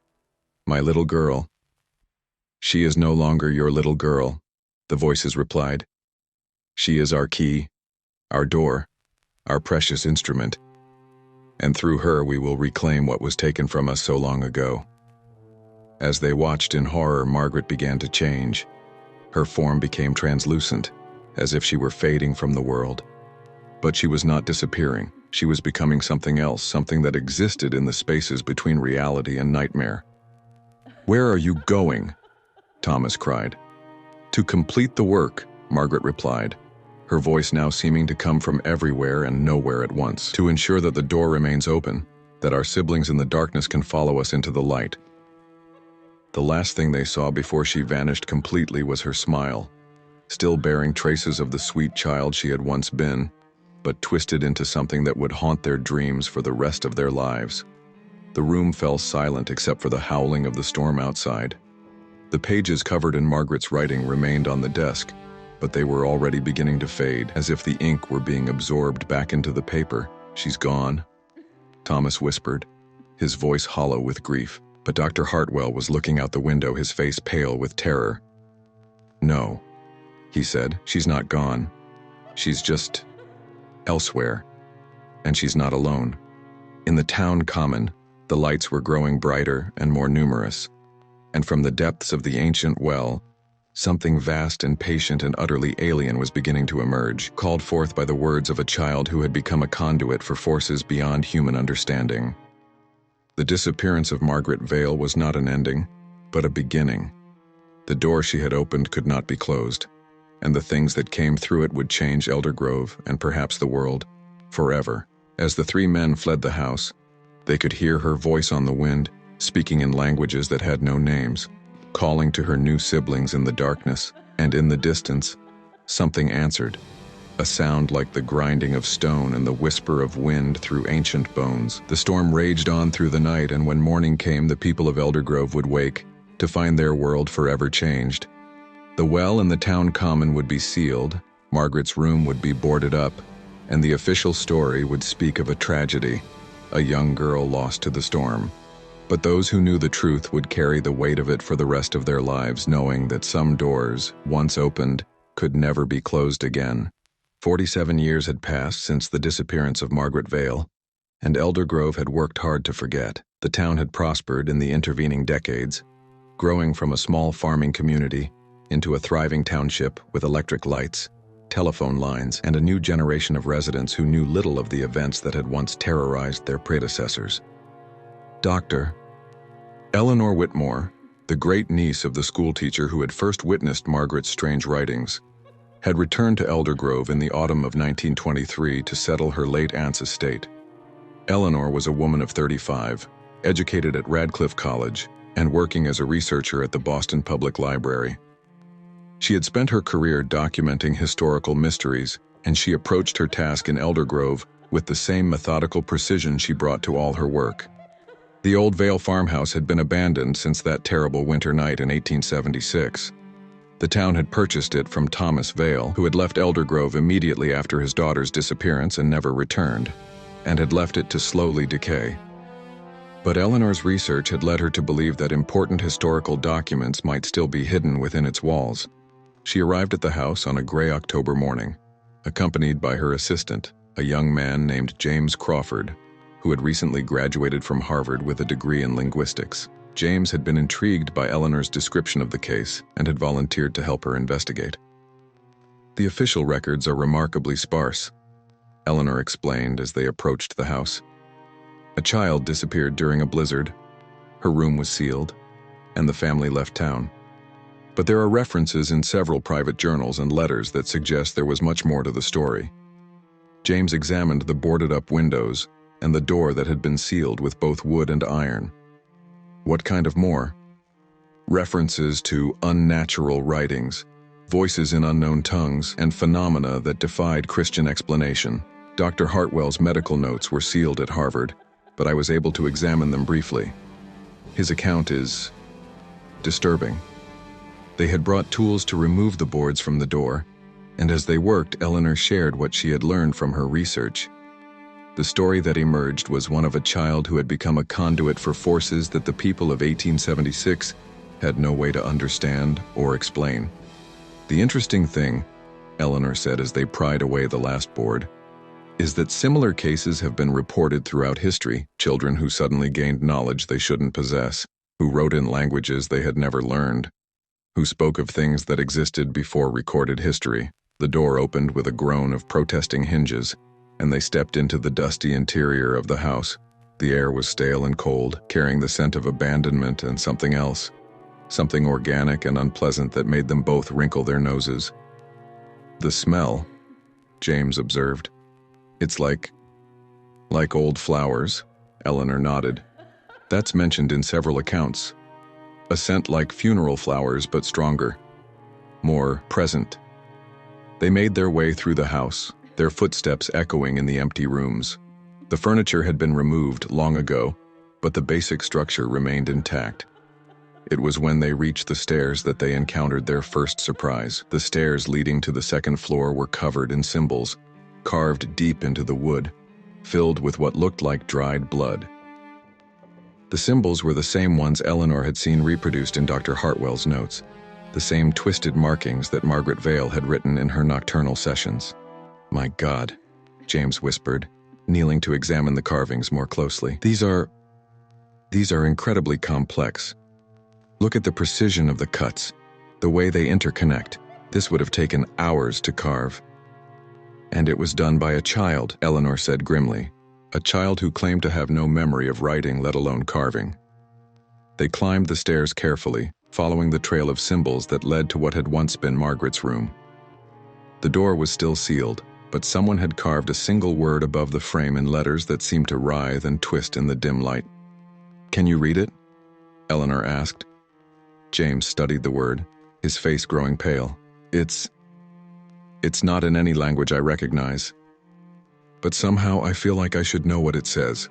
"my little girl." "She is no longer your little girl," the voices replied. "She is our key, our door, our precious instrument. And through her we will reclaim what was taken from us so long ago." As they watched in horror, Margaret began to change. Her form became translucent, as if she were fading from the world. But she was not disappearing. She was becoming something else, something that existed in the spaces between reality and nightmare. "Where are you going?" Thomas cried. "To complete the work," Margaret replied, her voice now seeming to come from everywhere and nowhere at once. "To ensure that the door remains open, that our siblings in the darkness can follow us into the light." The last thing they saw before she vanished completely was her smile, still bearing traces of the sweet child she had once been, but twisted into something that would haunt their dreams for the rest of their lives. The room fell silent except for the howling of the storm outside. The pages covered in Margaret's writing remained on the desk, but they were already beginning to fade, as if the ink were being absorbed back into the paper. "She's gone," Thomas whispered, his voice hollow with grief. But Dr. Hartwell was looking out the window, his face pale with terror. "No," he said, "she's not gone. She's just elsewhere. And she's not alone." In the town common, the lights were growing brighter and more numerous, and from the depths of the ancient well, something vast and patient and utterly alien was beginning to emerge, called forth by the words of a child who had become a conduit for forces beyond human understanding. The disappearance of Margaret Vale was not an ending, but a beginning. The door she had opened could not be closed, and the things that came through it would change Eldergrove and perhaps the world, forever. As the three men fled the house, they could hear her voice on the wind, speaking in languages that had no names, calling to her new siblings in the darkness, and in the distance, something answered, a sound like the grinding of stone and the whisper of wind through ancient bones. The storm raged on through the night, and when morning came, the people of Eldergrove would wake to find their world forever changed. The well in the town common would be sealed, Margaret's room would be boarded up, and the official story would speak of a tragedy, a young girl lost to the storm. But those who knew the truth would carry the weight of it for the rest of their lives, knowing that some doors, once opened, could never be closed again. 47 years had passed since the disappearance of Margaret Vale, and Eldergrove had worked hard to forget. The town had prospered in the intervening decades, growing from a small farming community into a thriving township with electric lights, telephone lines, and a new generation of residents who knew little of the events that had once terrorized their predecessors. Dr. Eleanor Whitmore, the great niece of the schoolteacher who had first witnessed Margaret's strange writings, had returned to Eldergrove in the autumn of 1923 to settle her late aunt's estate. Eleanor was a woman of 35, educated at Radcliffe College, and working as a researcher at the Boston Public Library. She had spent her career documenting historical mysteries, and she approached her task in Eldergrove with the same methodical precision she brought to all her work. The old Vale farmhouse had been abandoned since that terrible winter night in 1876. The town had purchased it from Thomas Vale, who had left Eldergrove immediately after his daughter's disappearance and never returned, and had left it to slowly decay. But Eleanor's research had led her to believe that important historical documents might still be hidden within its walls. She arrived at the house on a gray October morning, accompanied by her assistant, a young man named James Crawford, who had recently graduated from Harvard with a degree in linguistics. James had been intrigued by Eleanor's description of the case and had volunteered to help her investigate. "The official records are remarkably sparse," Eleanor explained as they approached the house. "A child disappeared during a blizzard, her room was sealed, and the family left town. But there are references in several private journals and letters that suggest there was much more to the story." James examined the boarded-up windows and the door that had been sealed with both wood and iron. "What kind of more?" "References to unnatural writings, voices in unknown tongues, and phenomena that defied Christian explanation. Dr. Hartwell's medical notes were sealed at Harvard, but I was able to examine them briefly. His account is disturbing." They had brought tools to remove the boards from the door, and as they worked, Eleanor shared what she had learned from her research. The story that emerged was one of a child who had become a conduit for forces that the people of 1876 had no way to understand or explain. "The interesting thing," Eleanor said as they pried away the last board, "is that similar cases have been reported throughout history, children who suddenly gained knowledge they shouldn't possess, who wrote in languages they had never learned, who spoke of things that existed before recorded history." The door opened with a groan of protesting hinges, and they stepped into the dusty interior of the house. The air was stale and cold, carrying the scent of abandonment and something else, something organic and unpleasant that made them both wrinkle their noses. "The smell," James observed. "It's like old flowers," Eleanor nodded. "That's mentioned in several accounts. A scent like funeral flowers, but stronger, more present." They made their way through the house, their footsteps echoing in the empty rooms. The furniture had been removed long ago, but the basic structure remained intact. It was when they reached the stairs that they encountered their first surprise. The stairs leading to the second floor were covered in symbols, carved deep into the wood, filled with what looked like dried blood. The symbols were the same ones Eleanor had seen reproduced in Dr. Hartwell's notes, the same twisted markings that Margaret Vale had written in her nocturnal sessions. "My God," James whispered, kneeling to examine the carvings more closely. These are incredibly complex. Look at the precision of the cuts, the way they interconnect. This would have taken hours to carve." "And it was done by a child," Eleanor said grimly. "A child who claimed to have no memory of writing, let alone carving." They climbed the stairs carefully, following the trail of symbols that led to what had once been Margaret's room. The door was still sealed, but someone had carved a single word above the frame in letters that seemed to writhe and twist in the dim light. "Can you read it?" Eleanor asked. James studied the word, his face growing pale. It's not in any language I recognize. But somehow I feel like I should know what it says.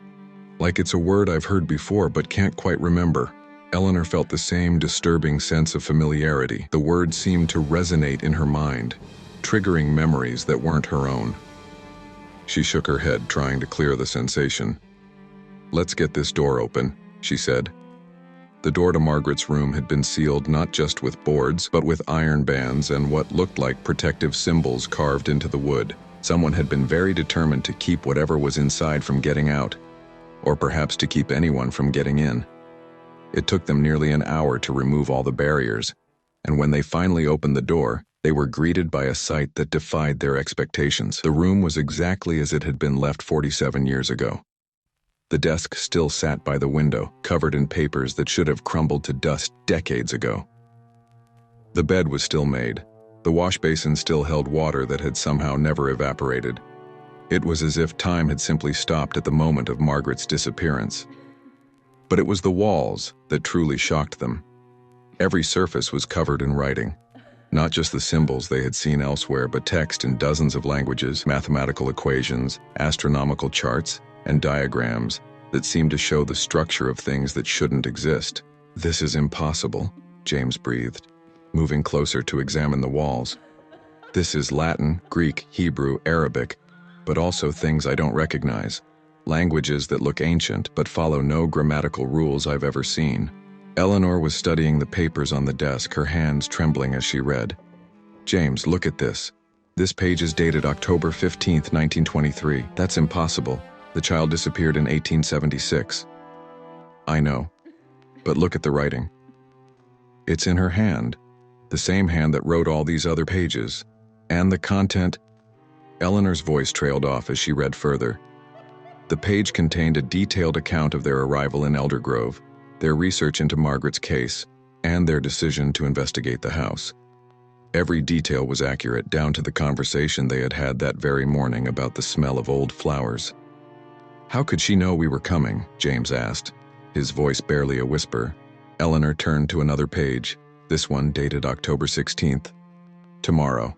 Like it's a word I've heard before but can't quite remember." Eleanor felt the same disturbing sense of familiarity. The word seemed to resonate in her mind, triggering memories that weren't her own. She shook her head, trying to clear the sensation. "Let's get this door open," she said. The door to Margaret's room had been sealed not just with boards, but with iron bands and what looked like protective symbols carved into the wood. Someone had been very determined to keep whatever was inside from getting out, or perhaps to keep anyone from getting in. It took them nearly an hour to remove all the barriers, and when they finally opened the door, they were greeted by a sight that defied their expectations. The room was exactly as it had been left 47 years ago. The desk still sat by the window, covered in papers that should have crumbled to dust decades ago. The bed was still made. The wash basin still held water that had somehow never evaporated. It was as if time had simply stopped at the moment of Margaret's disappearance. But it was the walls that truly shocked them. Every surface was covered in writing. Not just the symbols they had seen elsewhere, but text in dozens of languages, mathematical equations, astronomical charts, and diagrams that seemed to show the structure of things that shouldn't exist. "This is impossible," James breathed, moving closer to examine the walls. "This is Latin, Greek, Hebrew, Arabic, but also things I don't recognize. Languages that look ancient but follow no grammatical rules I've ever seen." Eleanor was studying the papers on the desk, her hands trembling as she read. "James, look at this. This page is dated October 15th, 1923. That's impossible. The child disappeared in 1876. "I know. But look at the writing. It's in her hand. The same hand that wrote all these other pages. And the content—" Eleanor's voice trailed off as she read further. The page contained a detailed account of their arrival in Elder Grove, their research into Margaret's case, and their decision to investigate the house. Every detail was accurate, down to the conversation they had had that very morning about the smell of old flowers. "How could she know we were coming?" James asked, his voice barely a whisper. Eleanor turned to another page, this one dated October 16th. "Tomorrow.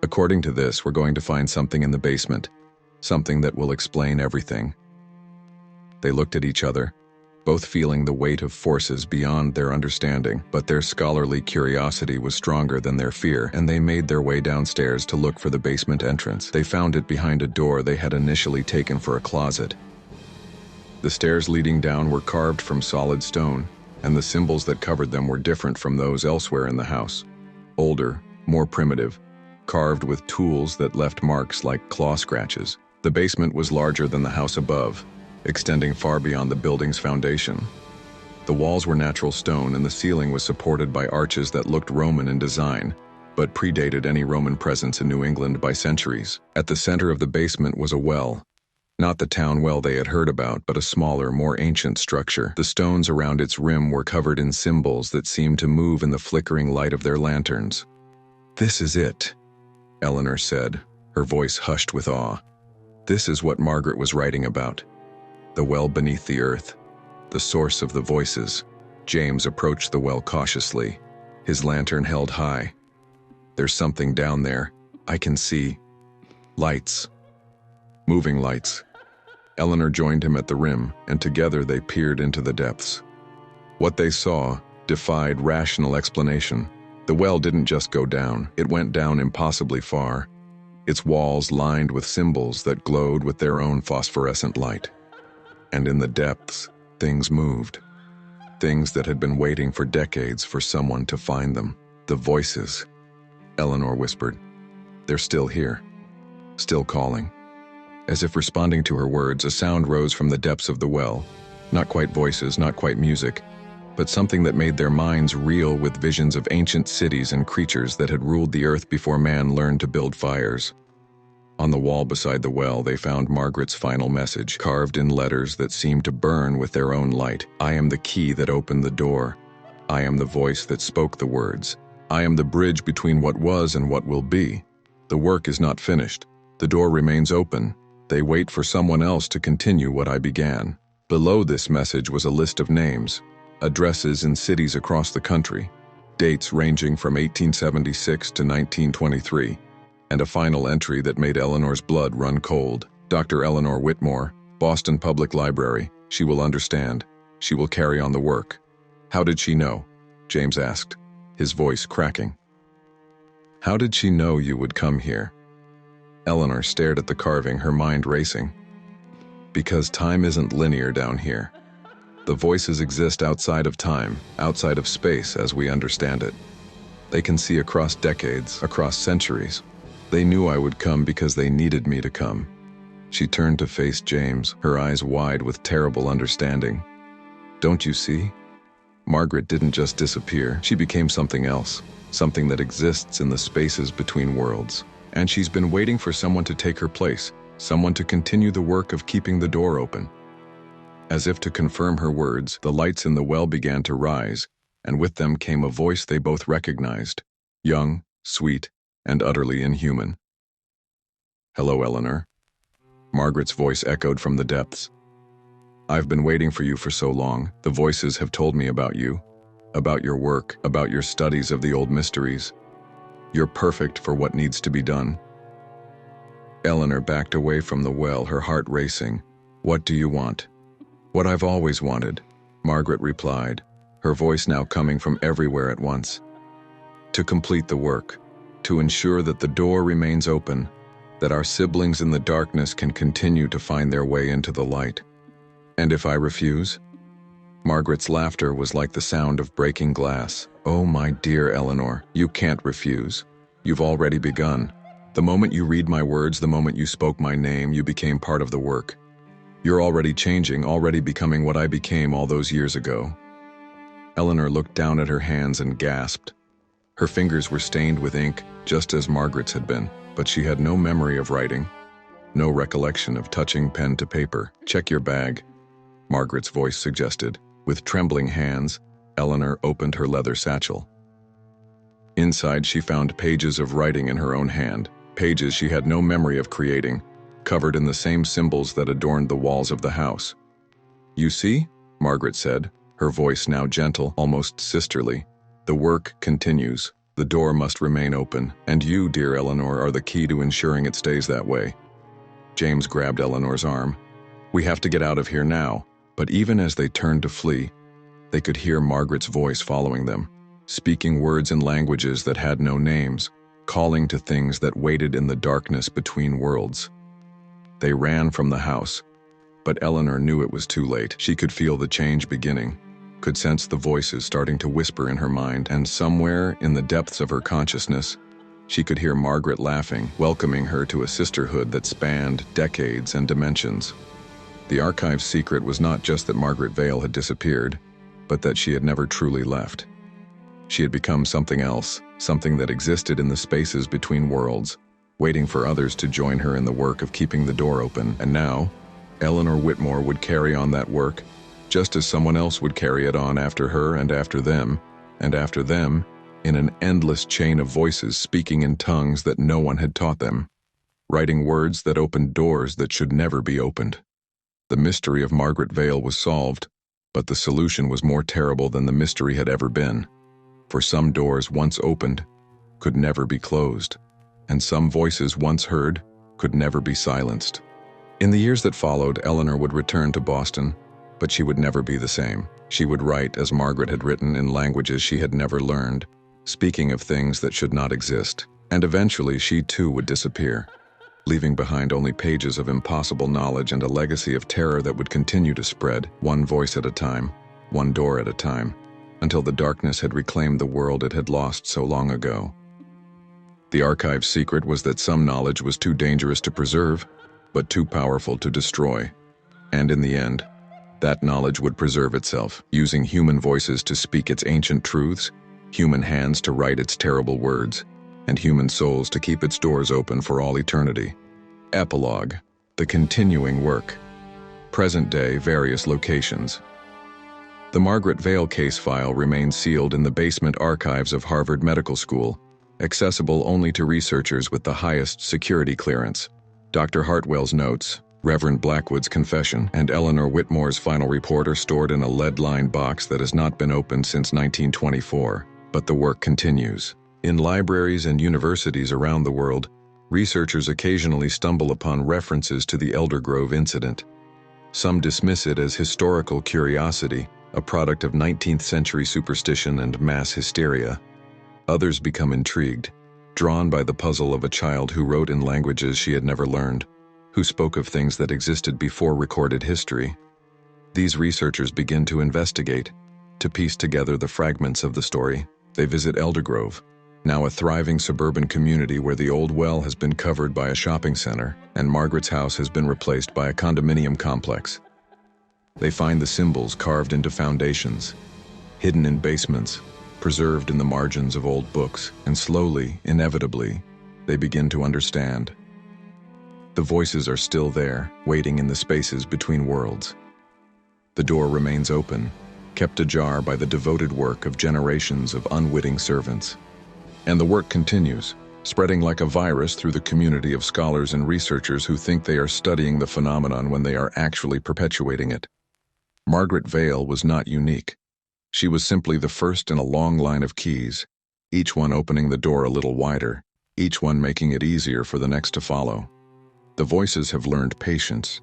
According to this, we're going to find something in the basement, something that will explain everything." They looked at each other, both feeling the weight of forces beyond their understanding, but their scholarly curiosity was stronger than their fear, and they made their way downstairs to look for the basement entrance. They found it behind a door they had initially taken for a closet. The stairs leading down were carved from solid stone, and the symbols that covered them were different from those elsewhere in the house. Older, more primitive, carved with tools that left marks like claw scratches. The basement was larger than the house above, extending far beyond the building's foundation. The walls were natural stone, and the ceiling was supported by arches that looked Roman in design, but predated any Roman presence in New England by centuries. At the center of the basement was a well. Not the town well they had heard about, but a smaller, more ancient structure. The stones around its rim were covered in symbols that seemed to move in the flickering light of their lanterns. "This is it," Eleanor said, her voice hushed with awe. "This is what Margaret was writing about. The well beneath the earth, the source of the voices." James approached the well cautiously, his lantern held high. "There's something down there. I can see lights. Moving lights." Eleanor joined him at the rim, and together they peered into the depths. What they saw defied rational explanation. The well didn't just go down, it went down impossibly far, its walls lined with symbols that glowed with their own phosphorescent light. And in the depths, things moved. Things that had been waiting for decades for someone to find them. "The voices," Eleanor whispered. "They're still here. Still calling." As if responding to her words, a sound rose from the depths of the well. Not quite voices, not quite music, but something that made their minds reel with visions of ancient cities and creatures that had ruled the earth before man learned to build fires. On the wall beside the well, they found Margaret's final message, carved in letters that seemed to burn with their own light. "I am the key that opened the door. I am the voice that spoke the words. I am the bridge between what was and what will be. The work is not finished. The door remains open. They wait for someone else to continue what I began." Below this message was a list of names, addresses in cities across the country, dates ranging from 1876 to 1923. And a final entry that made Eleanor's blood run cold. "Dr. Eleanor Whitmore, Boston Public Library. She will understand. She will carry on the work." "How did she know?" James asked, his voice cracking. "How did she know you would come here?" Eleanor stared at the carving, her mind racing. "Because time isn't linear down here. The voices exist outside of time, outside of space as we understand it. They can see across decades, across centuries. They knew I would come because they needed me to come." She turned to face James, her eyes wide with terrible understanding. "Don't you see? Margaret didn't just disappear. She became something else, something that exists in the spaces between worlds. And she's been waiting for someone to take her place, someone to continue the work of keeping the door open." As if to confirm her words, the lights in the well began to rise, and with them came a voice they both recognized, young, sweet, and utterly inhuman. "Hello, Eleanor." Margaret's voice echoed from the depths. "I've been waiting for you for so long. The voices have told me about you, about your work, about your studies of the old mysteries. You're perfect for what needs to be done." Eleanor backed away from the well, her heart racing. "What do you want?" "What I've always wanted," Margaret replied, her voice now coming from everywhere at once. "To complete the work, to ensure that the door remains open, that our siblings in the darkness can continue to find their way into the light." "And if I refuse?" Margaret's laughter was like the sound of breaking glass. "Oh, my dear Eleanor, you can't refuse. You've already begun. The moment you read my words, the moment you spoke my name, you became part of the work. You're already changing, already becoming what I became all those years ago." Eleanor looked down at her hands and gasped. Her fingers were stained with ink, just as Margaret's had been, but she had no memory of writing, no recollection of touching pen to paper. "Check your bag," Margaret's voice suggested. With trembling hands, Eleanor opened her leather satchel. Inside, she found pages of writing in her own hand, pages she had no memory of creating, covered in the same symbols that adorned the walls of the house. "You see," Margaret said, her voice now gentle, almost sisterly. "The work continues. The door must remain open, and you, dear Eleanor, are the key to ensuring it stays that way." James grabbed Eleanor's arm. "We have to get out of here now." But even as they turned to flee, they could hear Margaret's voice following them, speaking words in languages that had no names, calling to things that waited in the darkness between worlds. They ran from the house, but Eleanor knew it was too late. She could feel the change beginning, could sense the voices starting to whisper in her mind, and somewhere in the depths of her consciousness, she could hear Margaret laughing, welcoming her to a sisterhood that spanned decades and dimensions. The archive's secret was not just that Margaret Vale had disappeared, but that she had never truly left. She had become something else, something that existed in the spaces between worlds, waiting for others to join her in the work of keeping the door open. And now, Eleanor Whitmore would carry on that work, just as someone else would carry it on after her and after them, in an endless chain of voices speaking in tongues that no one had taught them, writing words that opened doors that should never be opened. The mystery of Margaret Vale was solved, but the solution was more terrible than the mystery had ever been. For some doors once opened could never be closed, and some voices once heard could never be silenced. In the years that followed, Eleanor would return to Boston, but she would never be the same. She would write as Margaret had written in languages she had never learned, speaking of things that should not exist, and eventually she too would disappear, leaving behind only pages of impossible knowledge and a legacy of terror that would continue to spread, one voice at a time, one door at a time, until the darkness had reclaimed the world it had lost so long ago. The archive's secret was that some knowledge was too dangerous to preserve, but too powerful to destroy. And in the end, that knowledge would preserve itself, using human voices to speak its ancient truths, human hands to write its terrible words, and human souls to keep its doors open for all eternity. Epilogue: the continuing work. Present day, various locations. The Margaret Vale case file remains sealed in the basement archives of Harvard Medical School, accessible only to researchers with the highest security clearance. Dr. Hartwell's notes, Reverend Blackwood's confession, and Eleanor Whitmore's final report are stored in a lead-lined box that has not been opened since 1924, but the work continues. In libraries and universities around the world, researchers occasionally stumble upon references to the Elder Grove incident. Some dismiss it as historical curiosity, a product of 19th century superstition and mass hysteria. Others become intrigued, drawn by the puzzle of a child who wrote in languages she had never learned, who spoke of things that existed before recorded history. These researchers begin to investigate, to piece together the fragments of the story. They visit Elder Grove, now a thriving suburban community where the old well has been covered by a shopping center and Margaret's house has been replaced by a condominium complex. They find the symbols carved into foundations, hidden in basements, preserved in the margins of old books, and slowly, inevitably, they begin to understand. The voices are still there, waiting in the spaces between worlds. The door remains open, kept ajar by the devoted work of generations of unwitting servants. And the work continues, spreading like a virus through the community of scholars and researchers who think they are studying the phenomenon when they are actually perpetuating it. Margaret Vale was not unique. She was simply the first in a long line of keys, each one opening the door a little wider, each one making it easier for the next to follow. The voices have learned patience,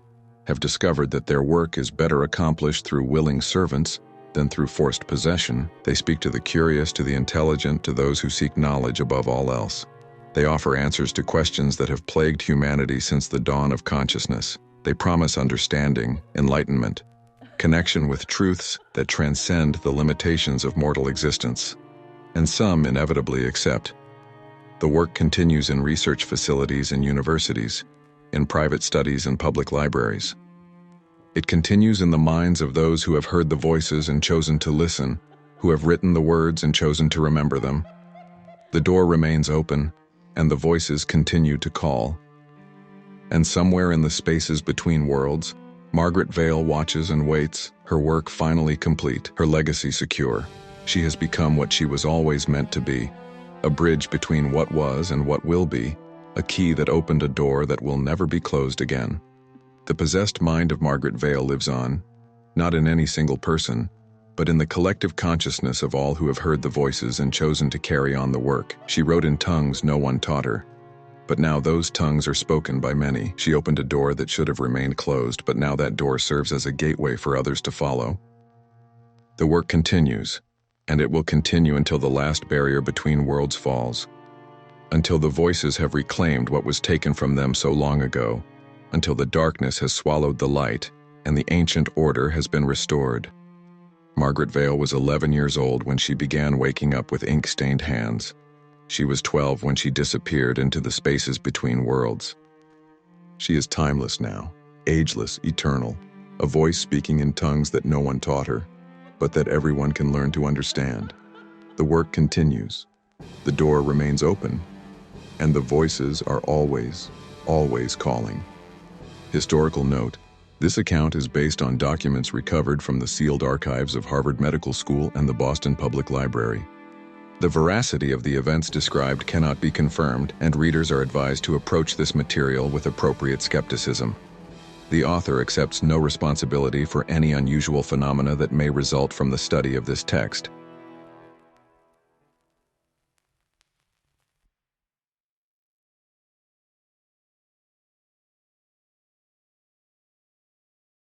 have discovered that their work is better accomplished through willing servants than through forced possession. They speak to the curious, to the intelligent, to those who seek knowledge above all else. They offer answers to questions that have plagued humanity since the dawn of consciousness. They promise understanding, enlightenment, connection with truths that transcend the limitations of mortal existence. And some inevitably accept. The work continues in research facilities and universities, in private studies and public libraries. It continues in the minds of those who have heard the voices and chosen to listen, who have written the words and chosen to remember them. The door remains open, and the voices continue to call. And somewhere in the spaces between worlds, Margaret Vale watches and waits, her work finally complete, her legacy secure. She has become what she was always meant to be, a bridge between what was and what will be, a key that opened a door that will never be closed again. The possessed mind of Margaret Vale lives on, not in any single person, but in the collective consciousness of all who have heard the voices and chosen to carry on the work. She wrote in tongues no one taught her, but now those tongues are spoken by many. She opened a door that should have remained closed, but now that door serves as a gateway for others to follow. The work continues, and it will continue until the last barrier between worlds falls, until the voices have reclaimed what was taken from them so long ago, until the darkness has swallowed the light and the ancient order has been restored. Margaret Vale was 11 years old when she began waking up with ink-stained hands. She was 12 when she disappeared into the spaces between worlds. She is timeless now, ageless, eternal, a voice speaking in tongues that no one taught her, but that everyone can learn to understand. The work continues. The door remains open, and the voices are always, always calling. Historical note: this account is based on documents recovered from the sealed archives of Harvard Medical School and the Boston Public Library. The veracity of the events described cannot be confirmed, and readers are advised to approach this material with appropriate skepticism. The author accepts no responsibility for any unusual phenomena that may result from the study of this text.